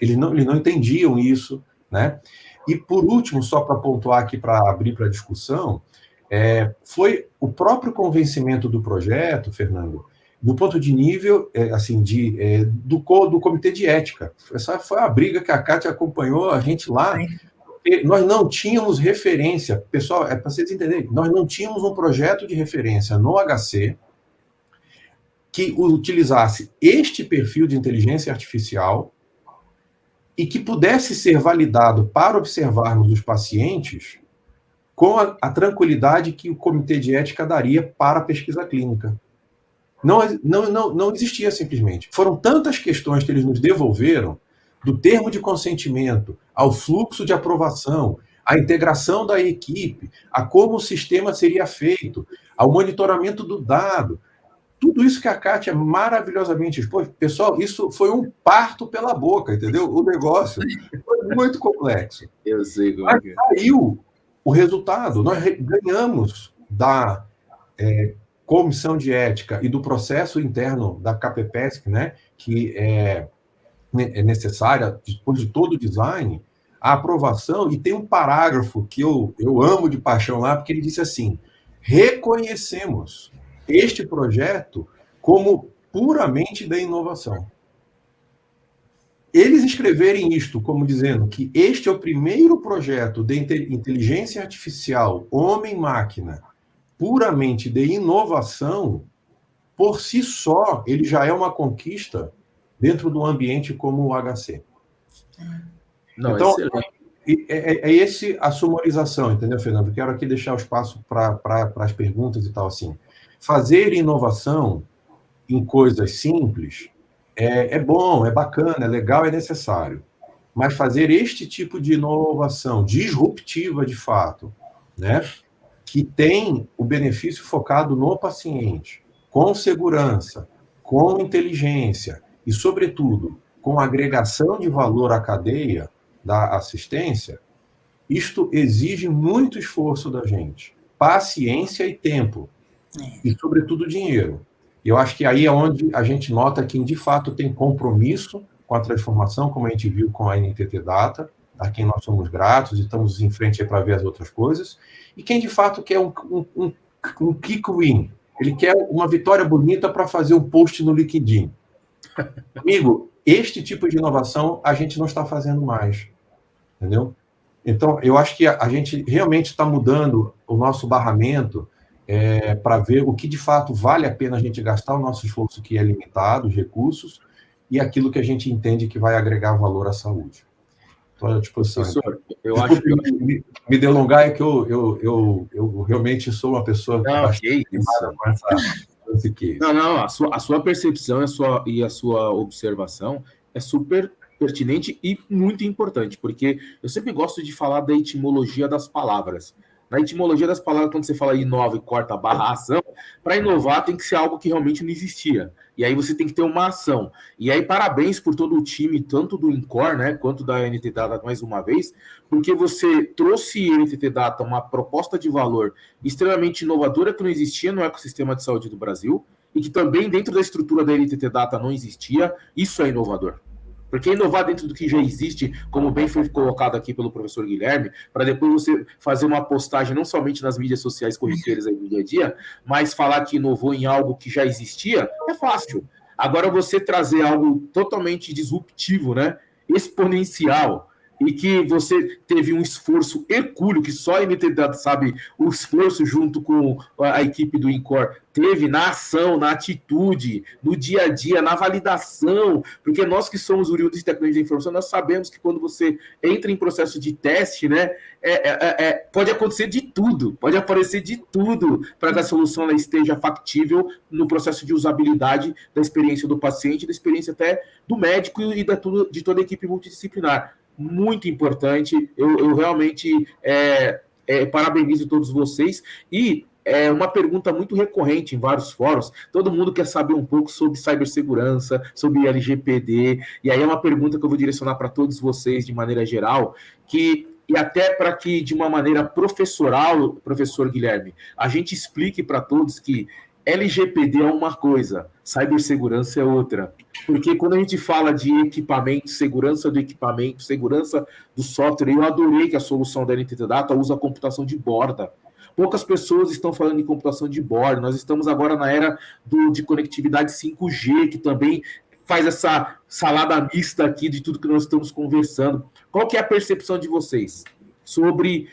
eles não entendiam isso, né? E, por último, só para pontuar aqui, para abrir para a discussão, foi o próprio convencimento do projeto, Fernando, do ponto de nível, assim, do comitê de ética. Essa foi a briga que a Kátia acompanhou a gente lá. Nós não tínhamos referência, pessoal, para vocês entenderem, nós não tínhamos um projeto de referência no HC que utilizasse este perfil de inteligência artificial e que pudesse ser validado para observarmos os pacientes com a tranquilidade que o comitê de ética daria para a pesquisa clínica. Não existia simplesmente. Foram tantas questões que eles nos devolveram, do termo de consentimento, ao fluxo de aprovação, à integração da equipe, a como o sistema seria feito, ao monitoramento do dado. Tudo isso que a Kátia maravilhosamente expôs. Pessoal, isso foi um parto pela boca, entendeu? O negócio foi muito complexo. Eu sei como é. Saiu o resultado. Nós ganhamos da comissão de ética e do processo interno da CAPEPESC, né, que é necessária, depois de todo o design, a aprovação, e tem um parágrafo que eu amo de paixão lá, porque ele disse assim: reconhecemos este projeto como puramente da inovação. Eles escreverem isto como dizendo que este é o primeiro projeto de inteligência artificial, homem-máquina, puramente de inovação, por si só, ele já é uma conquista dentro de um ambiente como o HC. Não, então, excelente. Esse a sumarização, entendeu, Fernando? Quero aqui deixar o espaço para as perguntas e tal, assim. Fazer inovação em coisas simples é bom, é bacana, é legal, é necessário. Mas fazer este tipo de inovação disruptiva, de fato, né, que tem o benefício focado no paciente, com segurança, com inteligência e, sobretudo, com agregação de valor à cadeia da assistência, isto exige muito esforço da gente, paciência e tempo, e, sobretudo, dinheiro. E eu acho que aí é onde a gente nota quem, de fato, tem compromisso com a transformação, como a gente viu com a NTT Data, a quem nós somos gratos e estamos em frente para ver as outras coisas, e quem, de fato, quer um quick win. Ele quer uma vitória bonita para fazer um post no LinkedIn. Amigo, este tipo de inovação a gente não está fazendo mais. Entendeu? Então, eu acho que a gente realmente está mudando o nosso barramento para ver o que, de fato, vale a pena a gente gastar o nosso esforço, que é limitado, os recursos, e aquilo que a gente entende que vai agregar valor à saúde. Estou à disposição. Professor, eu acho que... Me delongar, é que eu realmente sou uma pessoa bastante animada com esse case. Não, a sua percepção e a sua observação é super pertinente e muito importante, porque eu sempre gosto de falar da etimologia das palavras. Na etimologia das palavras, quando você fala inova e corta barra ação, para inovar tem que ser algo que realmente não existia. E aí você tem que ter uma ação. E aí, parabéns por todo o time, tanto do INCOR, né, quanto da NTT Data mais uma vez, porque você trouxe NTT Data uma proposta de valor extremamente inovadora que não existia no ecossistema de saúde do Brasil e que também dentro da estrutura da NTT Data não existia. Isso é inovador. Porque inovar dentro do que já existe, como bem foi colocado aqui pelo professor Guilherme, para depois você fazer uma postagem não somente nas mídias sociais corriqueiras aí do dia a dia, mas falar que inovou em algo que já existia, é fácil. Agora você trazer algo totalmente disruptivo, né? Exponencial, e que você teve um esforço hercúleo, que só a NTT Data sabe o esforço junto com a equipe do INCOR teve na ação, na atitude, no dia a dia, na validação, porque nós que somos oriundos de tecnologia da informação, nós sabemos que quando você entra em processo de teste, né, pode acontecer de tudo, pode aparecer de tudo para que a solução ela esteja factível no processo de usabilidade da experiência do paciente, da experiência até do médico e de toda a equipe multidisciplinar. Muito importante, eu realmente parabenizo todos vocês, e é uma pergunta muito recorrente em vários fóruns, todo mundo quer saber um pouco sobre cibersegurança, sobre LGPD, e aí é uma pergunta que eu vou direcionar para todos vocês de maneira geral, e até para que de uma maneira professoral, professor Guilherme, a gente explique para todos que LGPD é uma coisa, cibersegurança é outra. Porque quando a gente fala de equipamento, segurança do equipamento, segurança do software, eu adorei que a solução da NTT Data usa a computação de borda. Poucas pessoas estão falando de computação de borda. Nós estamos agora na era de conectividade 5G, que também faz essa salada mista aqui de tudo que nós estamos conversando. Qual que é a percepção de vocês sobre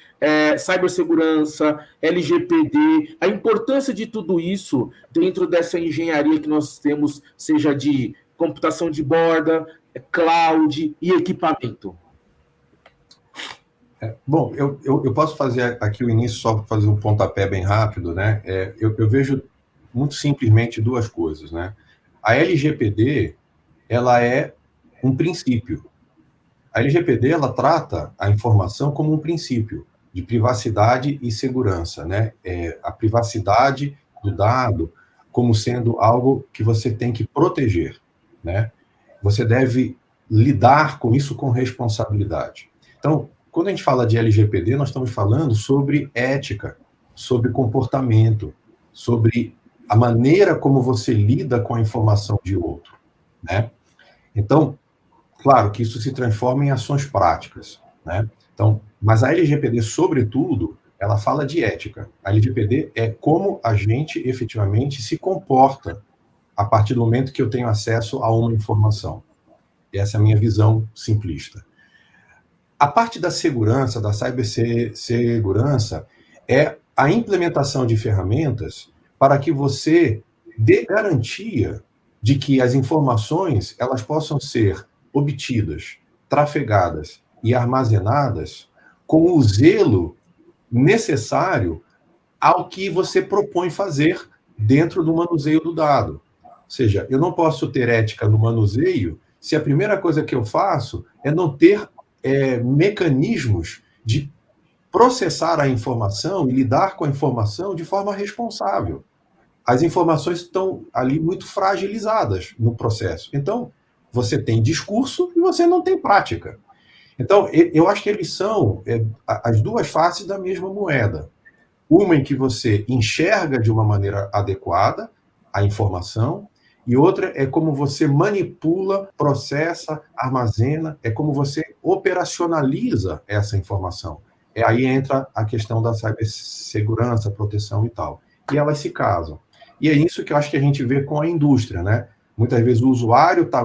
cibersegurança, LGPD, a importância de tudo isso dentro dessa engenharia que nós temos, seja de computação de borda, cloud e equipamento? Bom, eu posso fazer aqui o início só para fazer um pontapé bem rápido, né? Eu vejo muito simplesmente duas coisas, né? A LGPD, ela é um princípio. A LGPD, ela trata a informação como um princípio de privacidade e segurança, né? A privacidade do dado como sendo algo que você tem que proteger, né? Você deve lidar com isso com responsabilidade. Então, quando a gente fala de LGPD, nós estamos falando sobre ética, sobre comportamento, sobre a maneira como você lida com a informação de outro, né? Então, claro que isso se transforma em ações práticas, né? Então, mas a LGPD, sobretudo, ela fala de ética. A LGPD é como a gente efetivamente se comporta a partir do momento que eu tenho acesso a uma informação. Essa é a minha visão simplista. A parte da segurança, da cibersegurança, é a implementação de ferramentas para que você dê garantia de que as informações elas possam ser obtidas, trafegadas e armazenadas com o zelo necessário ao que você propõe fazer dentro do manuseio do dado. Ou seja, eu não posso ter ética no manuseio se a primeira coisa que eu faço é não ter mecanismos de processar a informação e lidar com a informação de forma responsável. As informações estão ali muito fragilizadas no processo. Então, você tem discurso e você não tem prática. Então, eu acho que eles são as duas faces da mesma moeda. Uma em que você enxerga de uma maneira adequada a informação, e outra é como você manipula, processa, armazena, é como você operacionaliza essa informação. Aí entra a questão da cibersegurança, proteção e tal. E elas se casam. E é isso que eu acho que a gente vê com a indústria, né? Muitas vezes o usuário está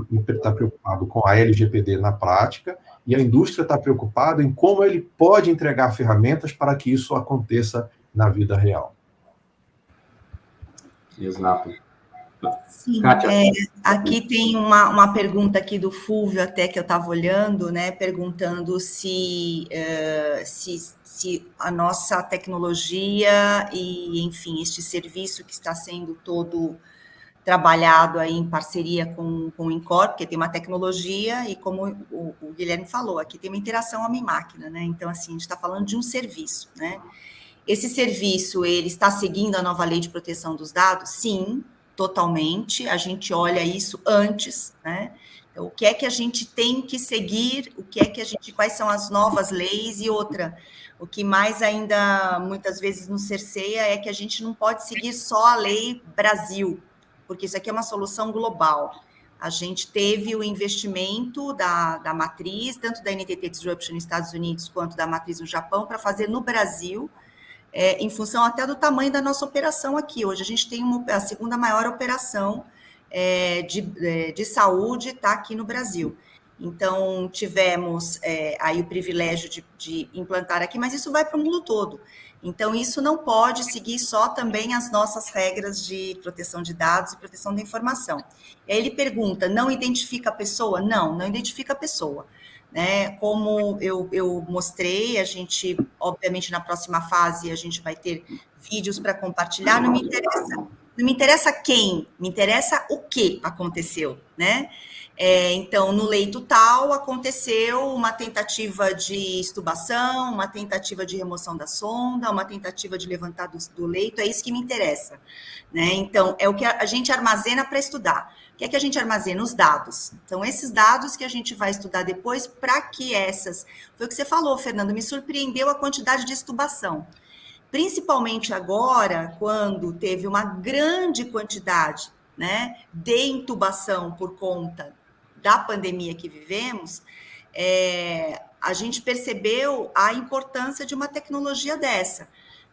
preocupado com a LGPD na prática e a indústria está preocupada em como ele pode entregar ferramentas para que isso aconteça na vida real. Exato. Sim, Kátia. aqui tem uma pergunta aqui do Fulvio, até que eu estava olhando, né, perguntando se a nossa tecnologia e, enfim, este serviço que está sendo todo trabalhado aí em parceria com o INCOR, porque tem uma tecnologia e, como o Guilherme falou, aqui tem uma interação homem-máquina, né? Então, assim, a gente está falando de um serviço, né? Esse serviço, ele está seguindo a nova lei de proteção dos dados? Sim, totalmente. A gente olha isso antes, né? Então, o que é que a gente tem que seguir? Quais são as novas leis? E outra, o que mais ainda muitas vezes nos cerceia é que a gente não pode seguir só a lei Brasil, porque isso aqui é uma solução global. A gente teve o investimento da matriz, tanto da NTT Disruption nos Estados Unidos, quanto da matriz no Japão, para fazer no Brasil, em função até do tamanho da nossa operação aqui. Hoje a gente tem a segunda maior operação de saúde, está aqui no Brasil. Então, tivemos aí o privilégio de implantar aqui, mas isso vai para o mundo todo. Então, isso não pode seguir só também as nossas regras de proteção de dados e proteção da informação. E aí ele pergunta, não identifica a pessoa? Não identifica a pessoa. Né? Como eu mostrei, a gente, obviamente, na próxima fase, a gente vai ter vídeos para compartilhar, não me interessa quem, me interessa o que aconteceu, né? Então, no leito tal, aconteceu uma tentativa de extubação, uma tentativa de remoção da sonda, uma tentativa de levantar do leito, é isso que me interessa, né? Então, é o que a gente armazena para estudar. O que é que a gente armazena? Os dados. Então, esses dados que a gente vai estudar depois, para que foi o que você falou, Fernando, me surpreendeu a quantidade de extubação. Principalmente agora, quando teve uma grande quantidade, né, de intubação por conta da pandemia que vivemos, a gente percebeu a importância de uma tecnologia dessa.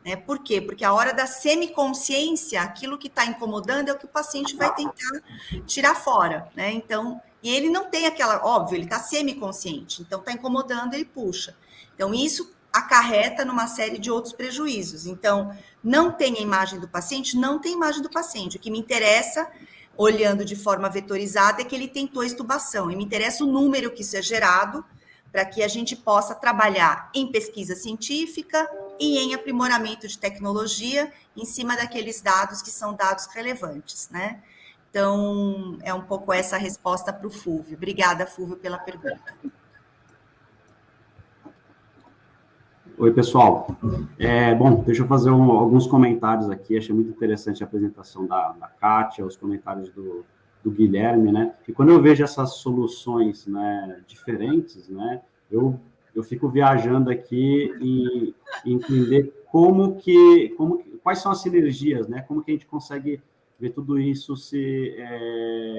Né? Por quê? Porque a hora da semiconsciência, aquilo que está incomodando é o que o paciente vai tentar tirar fora. Né? Então, e ele não tem óbvio, ele está semiconsciente, então está incomodando, ele puxa. Então, isso acarreta numa série de outros prejuízos. Então, não tem a imagem do paciente? Não tem imagem do paciente. O que me interessa, olhando de forma vetorizada, é que ele tentou extubação. E me interessa o número que isso é gerado, para que a gente possa trabalhar em pesquisa científica e em aprimoramento de tecnologia em cima daqueles dados que são dados relevantes, né? Então, é um pouco essa a resposta para o Fulvio. Obrigada, Fulvio, pela pergunta. Oi, pessoal. Bom, deixa eu fazer alguns comentários aqui. Achei muito interessante a apresentação da Kátia, os comentários do Guilherme, né? E quando eu vejo essas soluções, né, diferentes, né, eu fico viajando aqui e entender quais são as sinergias, né? Como que a gente consegue ver tudo isso se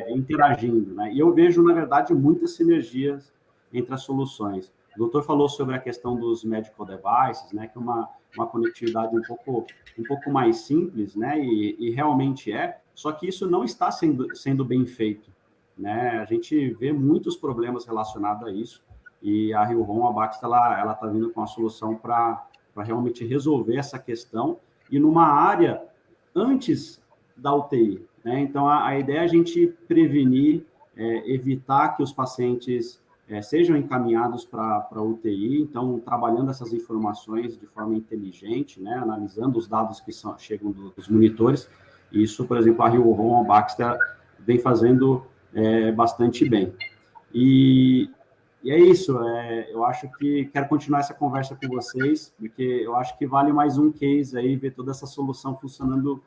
interagindo, né? E eu vejo, na verdade, muitas sinergias entre as soluções. O doutor falou sobre a questão dos medical devices, né, que é uma conectividade um pouco mais simples, né, e realmente só que isso não está sendo bem feito, né? A gente vê muitos problemas relacionados a isso, e a Hillrom, a Baxter, ela está vindo com a solução para realmente resolver essa questão, e numa área antes da UTI, né? Então, a ideia é a gente prevenir, evitar que os pacientes sejam encaminhados para a UTI, então, trabalhando essas informações de forma inteligente, né, analisando os dados que chegam dos monitores. Isso, por exemplo, a Hillrom, a Baxter vem fazendo bastante bem. E é isso, eu acho que quero continuar essa conversa com vocês, porque eu acho que vale mais um case aí, ver toda essa solução funcionando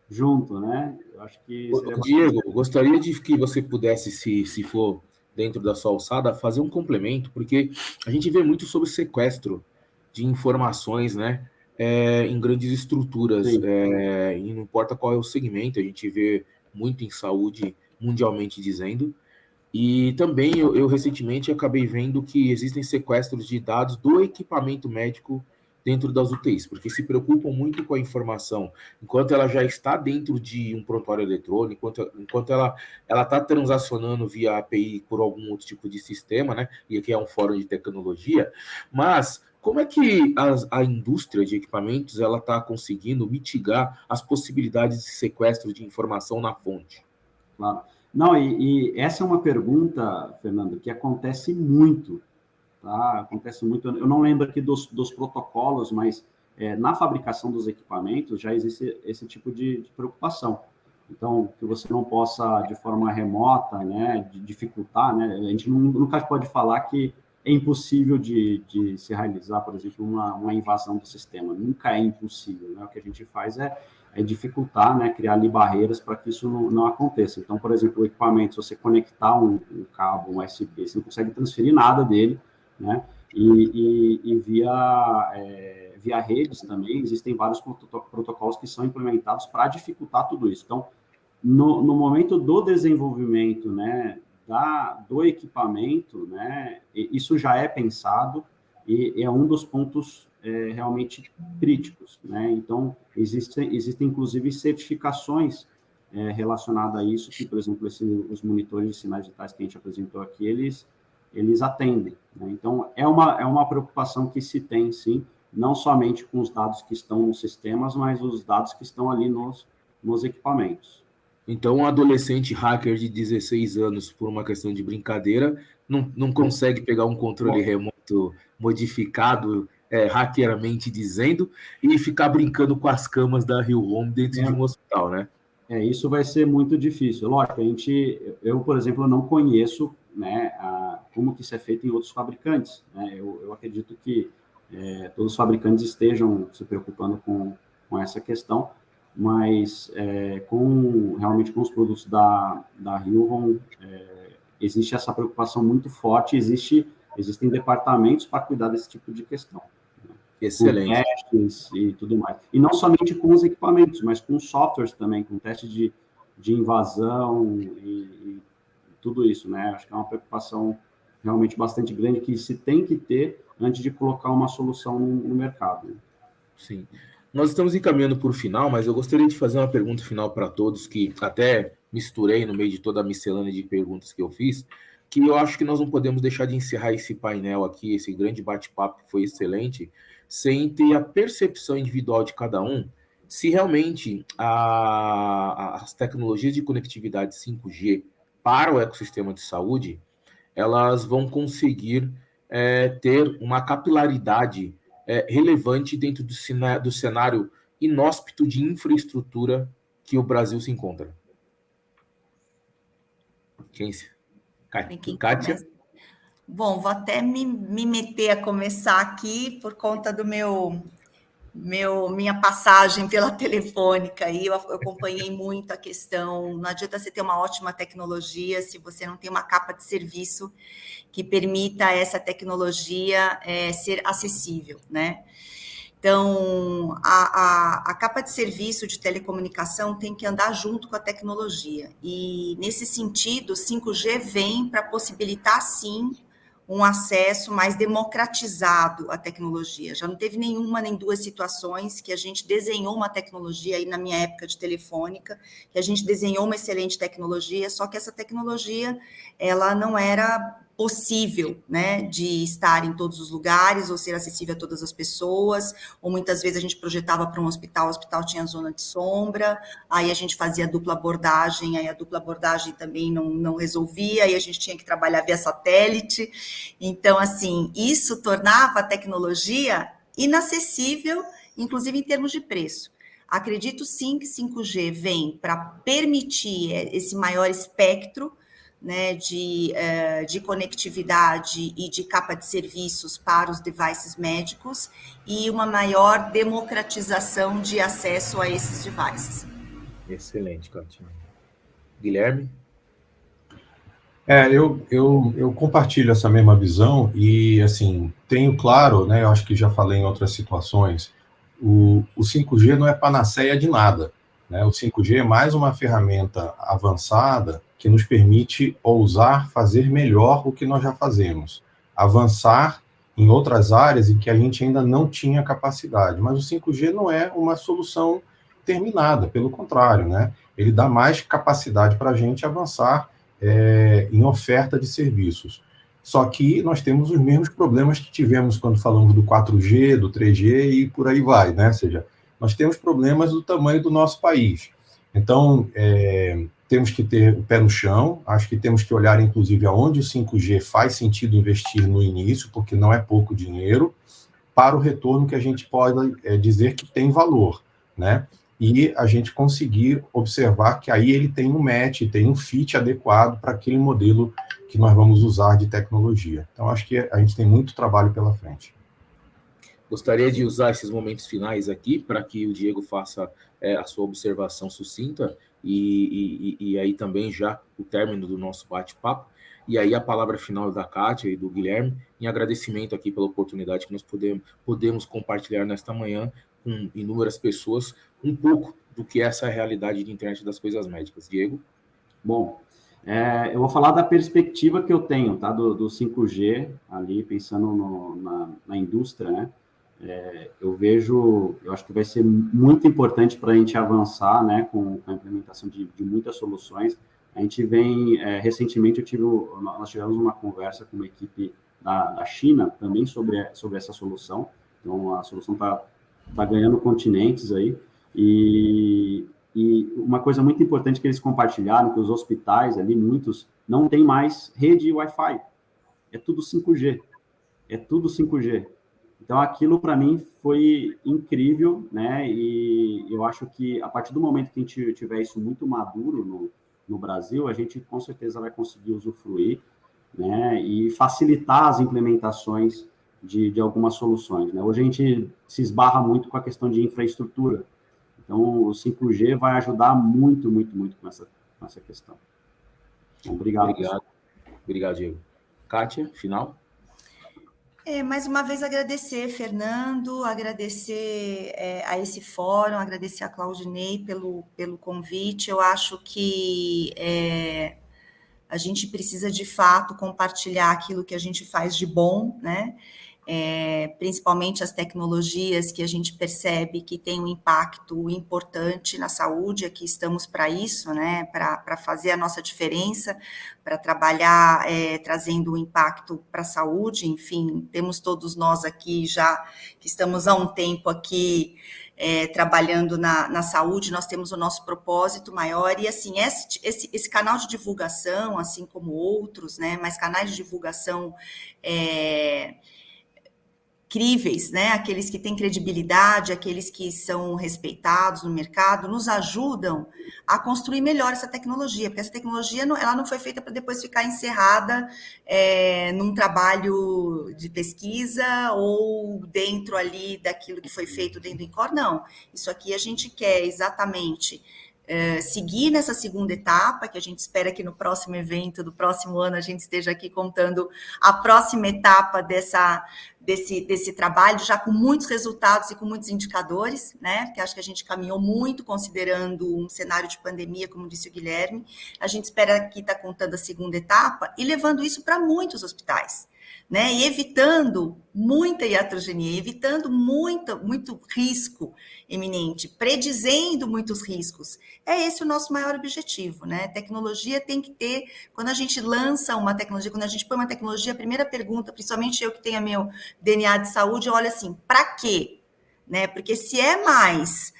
junto, né? Eu acho que Diego, gostaria de que você pudesse, se for dentro da sua alçada, fazer um complemento, porque a gente vê muito sobre sequestro de informações, né, em grandes estruturas, e não importa qual é o segmento, a gente vê muito em saúde, mundialmente dizendo, e também eu recentemente acabei vendo que existem sequestros de dados do equipamento médico dentro das UTIs, porque se preocupam muito com a informação, enquanto ela já está dentro de um prontuário eletrônico, enquanto ela está transacionando via API por algum outro tipo de sistema, né? E aqui é um fórum de tecnologia, mas como é que a indústria de equipamentos ela está conseguindo mitigar as possibilidades de sequestro de informação na fonte? Claro. Não, e essa é uma pergunta, Fernando, que acontece muito, tá? Acontece muito. Eu não lembro aqui dos protocolos, mas na fabricação dos equipamentos já existe esse tipo de preocupação. Então, que você não possa, de forma remota, né, dificultar, né? A gente nunca pode falar que é impossível de se realizar, por exemplo, uma invasão do sistema. Nunca é impossível, né? O que a gente faz é dificultar, né, criar ali barreiras para que isso não aconteça. Então, por exemplo, o equipamento, se você conectar um cabo, um USB, você não consegue transferir nada dele, né? E via redes também, existem vários protocolos que são implementados para dificultar tudo isso. Então, no momento do desenvolvimento, né, do equipamento, né, isso já é pensado e é um dos pontos realmente críticos, né? Então, existem inclusive certificações relacionadas a isso, que, por exemplo, os monitores de sinais digitais que a gente apresentou aqui, eles atendem, né? Então, é uma preocupação que se tem, sim, não somente com os dados que estão nos sistemas, mas os dados que estão ali nos equipamentos. Então, um adolescente hacker de 16 anos, por uma questão de brincadeira, não consegue pegar um controle remoto modificado, hackeramente dizendo, e ficar brincando com as camas da Rio Home dentro de um hospital, né? Isso vai ser muito difícil. Lógico, eu, por exemplo, não conheço, né, como que isso é feito em outros fabricantes, né? Eu acredito que todos os fabricantes estejam se preocupando com essa questão, mas realmente com os produtos da Rio, existe essa preocupação muito forte, existem departamentos para cuidar desse tipo de questão. Né? Excelente. Com testes e tudo mais. E não somente com os equipamentos, mas com softwares também, com testes de invasão e tudo isso, né? Acho que é uma preocupação realmente bastante grande que se tem que ter antes de colocar uma solução no mercado. Né? Sim. Nós estamos encaminhando para o final, mas eu gostaria de fazer uma pergunta final para todos, que até misturei no meio de toda a miscelânea de perguntas que eu fiz, que eu acho que nós não podemos deixar de encerrar esse painel aqui, esse grande bate-papo que foi excelente, sem ter a percepção individual de cada um, se realmente as tecnologias de conectividade 5G para o ecossistema de saúde, elas vão conseguir ter uma capilaridade relevante dentro do cenário inóspito de infraestrutura que o Brasil se encontra. Kátia? Bom, vou até me meter a começar aqui por conta do minha passagem pela Telefônica. Aí eu acompanhei muito a questão. Não adianta você ter uma ótima tecnologia se você não tem uma capa de serviço que permita essa tecnologia ser acessível, né? Então, a capa de serviço de telecomunicação tem que andar junto com a tecnologia. E, nesse sentido, 5G vem para possibilitar, sim, um acesso mais democratizado à tecnologia. Já não teve nenhuma nem duas situações que a gente desenhou uma tecnologia, aí na minha época de Telefônica, que a gente desenhou uma excelente tecnologia, só que essa tecnologia, ela não era possível, né, de estar em todos os lugares ou ser acessível a todas as pessoas, ou muitas vezes a gente projetava para um hospital, o hospital tinha zona de sombra, aí a gente fazia dupla abordagem, aí a dupla abordagem também não resolvia, aí a gente tinha que trabalhar via satélite. Então, assim, isso tornava a tecnologia inacessível, inclusive em termos de preço. Acredito sim que 5G vem para permitir esse maior espectro, né, de conectividade e de capa de serviços para os devices médicos e uma maior democratização de acesso a esses devices. Excelente, Kátia. Guilherme? Eu compartilho essa mesma visão e, assim, tenho claro, né, eu acho que já falei em outras situações, o 5G não é panaceia de nada, né? O 5G é mais uma ferramenta avançada que nos permite ousar fazer melhor o que nós já fazemos, avançar em outras áreas em que a gente ainda não tinha capacidade. Mas o 5G não é uma solução terminada, pelo contrário, né? Ele dá mais capacidade para a gente avançar em oferta de serviços. só que nós temos os mesmos problemas que tivemos quando falamos do 4G, do 3G e por aí vai, né? Ou seja, nós temos problemas do tamanho do nosso país. Então, temos que ter o pé no chão, acho que temos que olhar, inclusive, aonde o 5G faz sentido investir no início, porque não é pouco dinheiro, para o retorno que a gente pode dizer que tem valor, né? E a gente conseguir observar que aí ele tem um match, tem um fit adequado para aquele modelo que nós vamos usar de tecnologia. Então, acho que a gente tem muito trabalho pela frente. Gostaria de usar esses momentos finais aqui para que o Diego faça a sua observação sucinta e aí também já o término do nosso bate-papo. E aí a palavra final da Kátia e do Guilherme, em agradecimento aqui pela oportunidade que nós podemos compartilhar nesta manhã com inúmeras pessoas um pouco do que é essa realidade de internet das coisas médicas. Diego? Bom, eu vou falar da perspectiva que eu tenho, tá? Do 5G, ali pensando na indústria, né? Eu acho que vai ser muito importante para a gente avançar, né, com a implementação de muitas soluções. A gente vem, recentemente nós tivemos uma conversa com uma equipe da China também sobre essa solução. Então, a solução tá ganhando continentes aí. E uma coisa muito importante que eles compartilharam, que os hospitais ali, muitos, não tem mais rede Wi-Fi. É tudo 5G. Então, aquilo para mim foi incrível, né? E eu acho que a partir do momento que a gente tiver isso muito maduro no Brasil, a gente com certeza vai conseguir usufruir, né? E facilitar as implementações de algumas soluções, né? Hoje a gente se esbarra muito com a questão de infraestrutura. Então, o 5G vai ajudar muito, muito, muito com essa questão. Então, obrigado. Obrigado, Diego. Kátia, final? Mais uma vez agradecer, Fernando, agradecer a esse fórum, agradecer a Claudinei pelo convite. Eu acho que a gente precisa, de fato, compartilhar aquilo que a gente faz de bom, né? Principalmente as tecnologias que a gente percebe que tem um impacto importante na saúde. Aqui estamos para isso, né? Para fazer a nossa diferença, para trabalhar trazendo um impacto para a saúde. Enfim, temos todos nós aqui já que estamos há um tempo aqui trabalhando na saúde, nós temos o nosso propósito maior, e assim, esse canal de divulgação, assim como outros, né? Mas canais de divulgação incríveis, né? Aqueles que têm credibilidade, aqueles que são respeitados no mercado, nos ajudam a construir melhor essa tecnologia, porque essa tecnologia ela não foi feita para depois ficar encerrada num trabalho de pesquisa ou dentro ali daquilo que foi feito dentro do INCOR, não. Isso aqui a gente quer exatamente seguir nessa segunda etapa, que a gente espera que no próximo evento do próximo ano a gente esteja aqui contando a próxima etapa desse trabalho, já com muitos resultados e com muitos indicadores, né? Porque acho que a gente caminhou muito considerando um cenário de pandemia, como disse o Guilherme. A gente espera aqui estar contando a segunda etapa e levando isso para muitos hospitais, né? E evitando muita iatrogenia, evitando muito risco iminente, predizendo muitos riscos. Esse o nosso maior objetivo, né? Tecnologia tem que ter, quando a gente lança uma tecnologia, quando a gente põe uma tecnologia, a primeira pergunta, principalmente eu que tenho meu DNA de saúde, eu olho assim, para quê? Né? Porque se é mais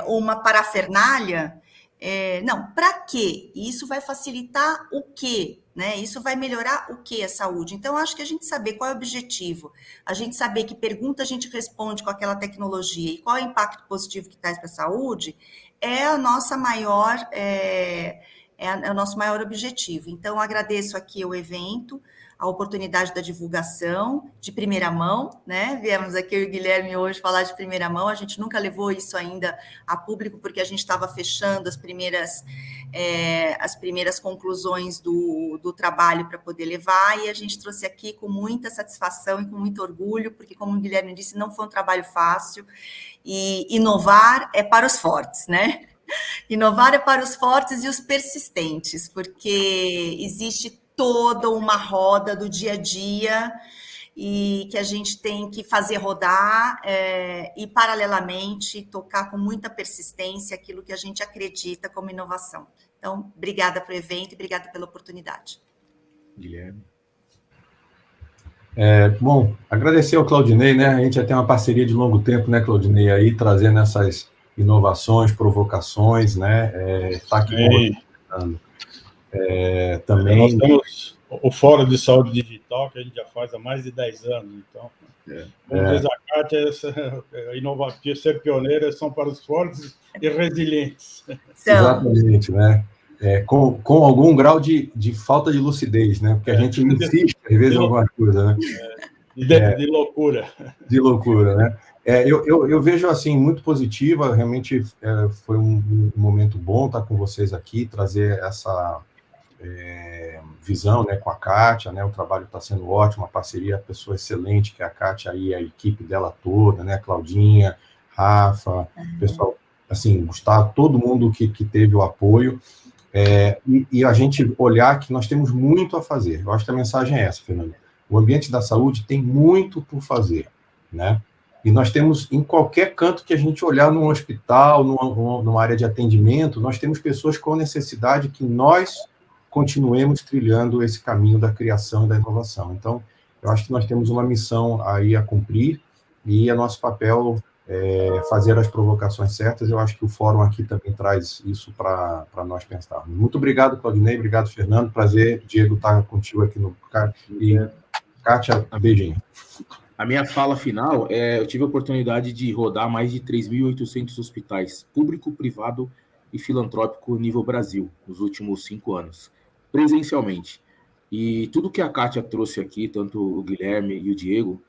uma parafernália, não, para quê? E isso vai facilitar o quê? Né? Isso vai melhorar o que? A saúde. Então, acho que a gente saber qual é o objetivo, a gente saber que pergunta a gente responde com aquela tecnologia e qual é o impacto positivo que traz para a saúde, é a nossa maior, é o nosso maior objetivo. Então, agradeço aqui o evento, a oportunidade da divulgação de primeira mão, né? Viemos aqui eu e o Guilherme hoje falar de primeira mão, a gente nunca levou isso ainda a público, porque a gente estava fechando as primeiras conclusões do trabalho para poder levar, e a gente trouxe aqui com muita satisfação e com muito orgulho, porque, como o Guilherme disse, não foi um trabalho fácil, e inovar é para os fortes, né? Inovar é para os fortes e os persistentes, porque existe toda uma roda do dia a dia e que a gente tem que fazer rodar e, paralelamente, tocar com muita persistência aquilo que a gente acredita como inovação. Então, obrigada pelo evento e obrigada pela oportunidade. Guilherme. Bom, agradecer ao Claudinei, né? A gente já tem uma parceria de longo tempo, né, Claudinei, aí trazendo essas inovações, provocações, né? Tá aqui conversando. Também. Nós temos o Fórum de Saúde Digital, que a gente já faz há mais de 10 anos, então. Como diz a Kátia, inovativa, ser pioneira são para os fortes e resilientes. Exatamente, né? Com algum grau de falta de lucidez, né? Porque a gente insiste, às vezes, em alguma coisa, né? De loucura. De loucura, né? Eu vejo, assim, muito positiva, realmente foi um momento bom estar com vocês aqui, trazer essa visão, né, com a Kátia, né? O trabalho está sendo ótimo, uma parceria, pessoa excelente, que é a Kátia aí, a equipe dela toda, né? Claudinha, Rafa, pessoal, assim, Gustavo, todo mundo que teve o apoio. E a gente olhar que nós temos muito a fazer. Eu acho que a mensagem é essa, Fernando. O ambiente da saúde tem muito por fazer, né? E nós temos, em qualquer canto que a gente olhar, num hospital, numa área de atendimento, nós temos pessoas com necessidade que nós continuemos trilhando esse caminho da criação e da inovação. Então, eu acho que nós temos uma missão aí a cumprir e é nosso papel fazer as provocações certas. Eu acho que o fórum aqui também traz isso para nós pensarmos. Muito obrigado, Claudinei, obrigado, Fernando, prazer, Diego, estar contigo aqui no... E Kátia, beijinho. A minha fala final eu tive a oportunidade de rodar mais de 3.800 hospitais, público, privado e filantrópico nível Brasil, nos últimos 5 anos, presencialmente. E tudo que a Kátia trouxe aqui, tanto o Guilherme e o Diego,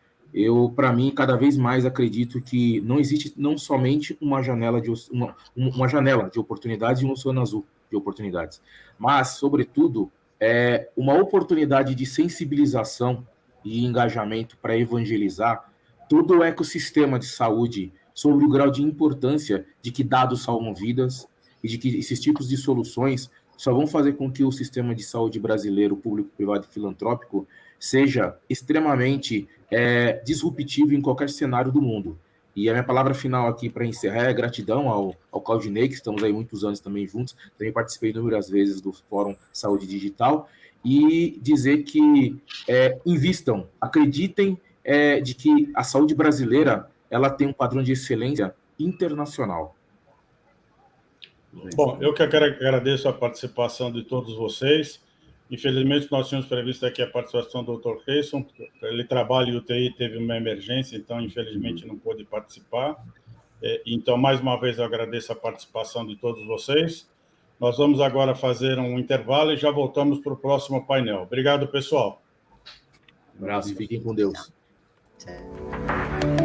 para mim, cada vez mais acredito que não existe não somente uma janela de oportunidades e um oceano azul de oportunidades, mas, sobretudo, uma oportunidade de sensibilização e engajamento para evangelizar todo o ecossistema de saúde sobre o grau de importância de que dados salvam vidas e de que esses tipos de soluções só vão fazer com que o sistema de saúde brasileiro, público, privado e filantrópico, seja extremamente disruptivo em qualquer cenário do mundo. E a minha palavra final aqui para encerrar é gratidão ao Claudinei, que estamos aí muitos anos também juntos, também participei inúmeras vezes do Fórum Saúde Digital, e dizer que invistam, acreditem de que a saúde brasileira ela tem um padrão de excelência internacional. Bom, eu que agradeço a participação de todos vocês. Infelizmente, nós tínhamos previsto aqui a participação do Dr. Reison. Ele trabalha em UTI, teve uma emergência, então, infelizmente, não pôde participar. Então, mais uma vez, eu agradeço a participação de todos vocês. Nós vamos agora fazer um intervalo e já voltamos para o próximo painel. Obrigado, pessoal. Um abraço, fiquem com Deus. Tchau.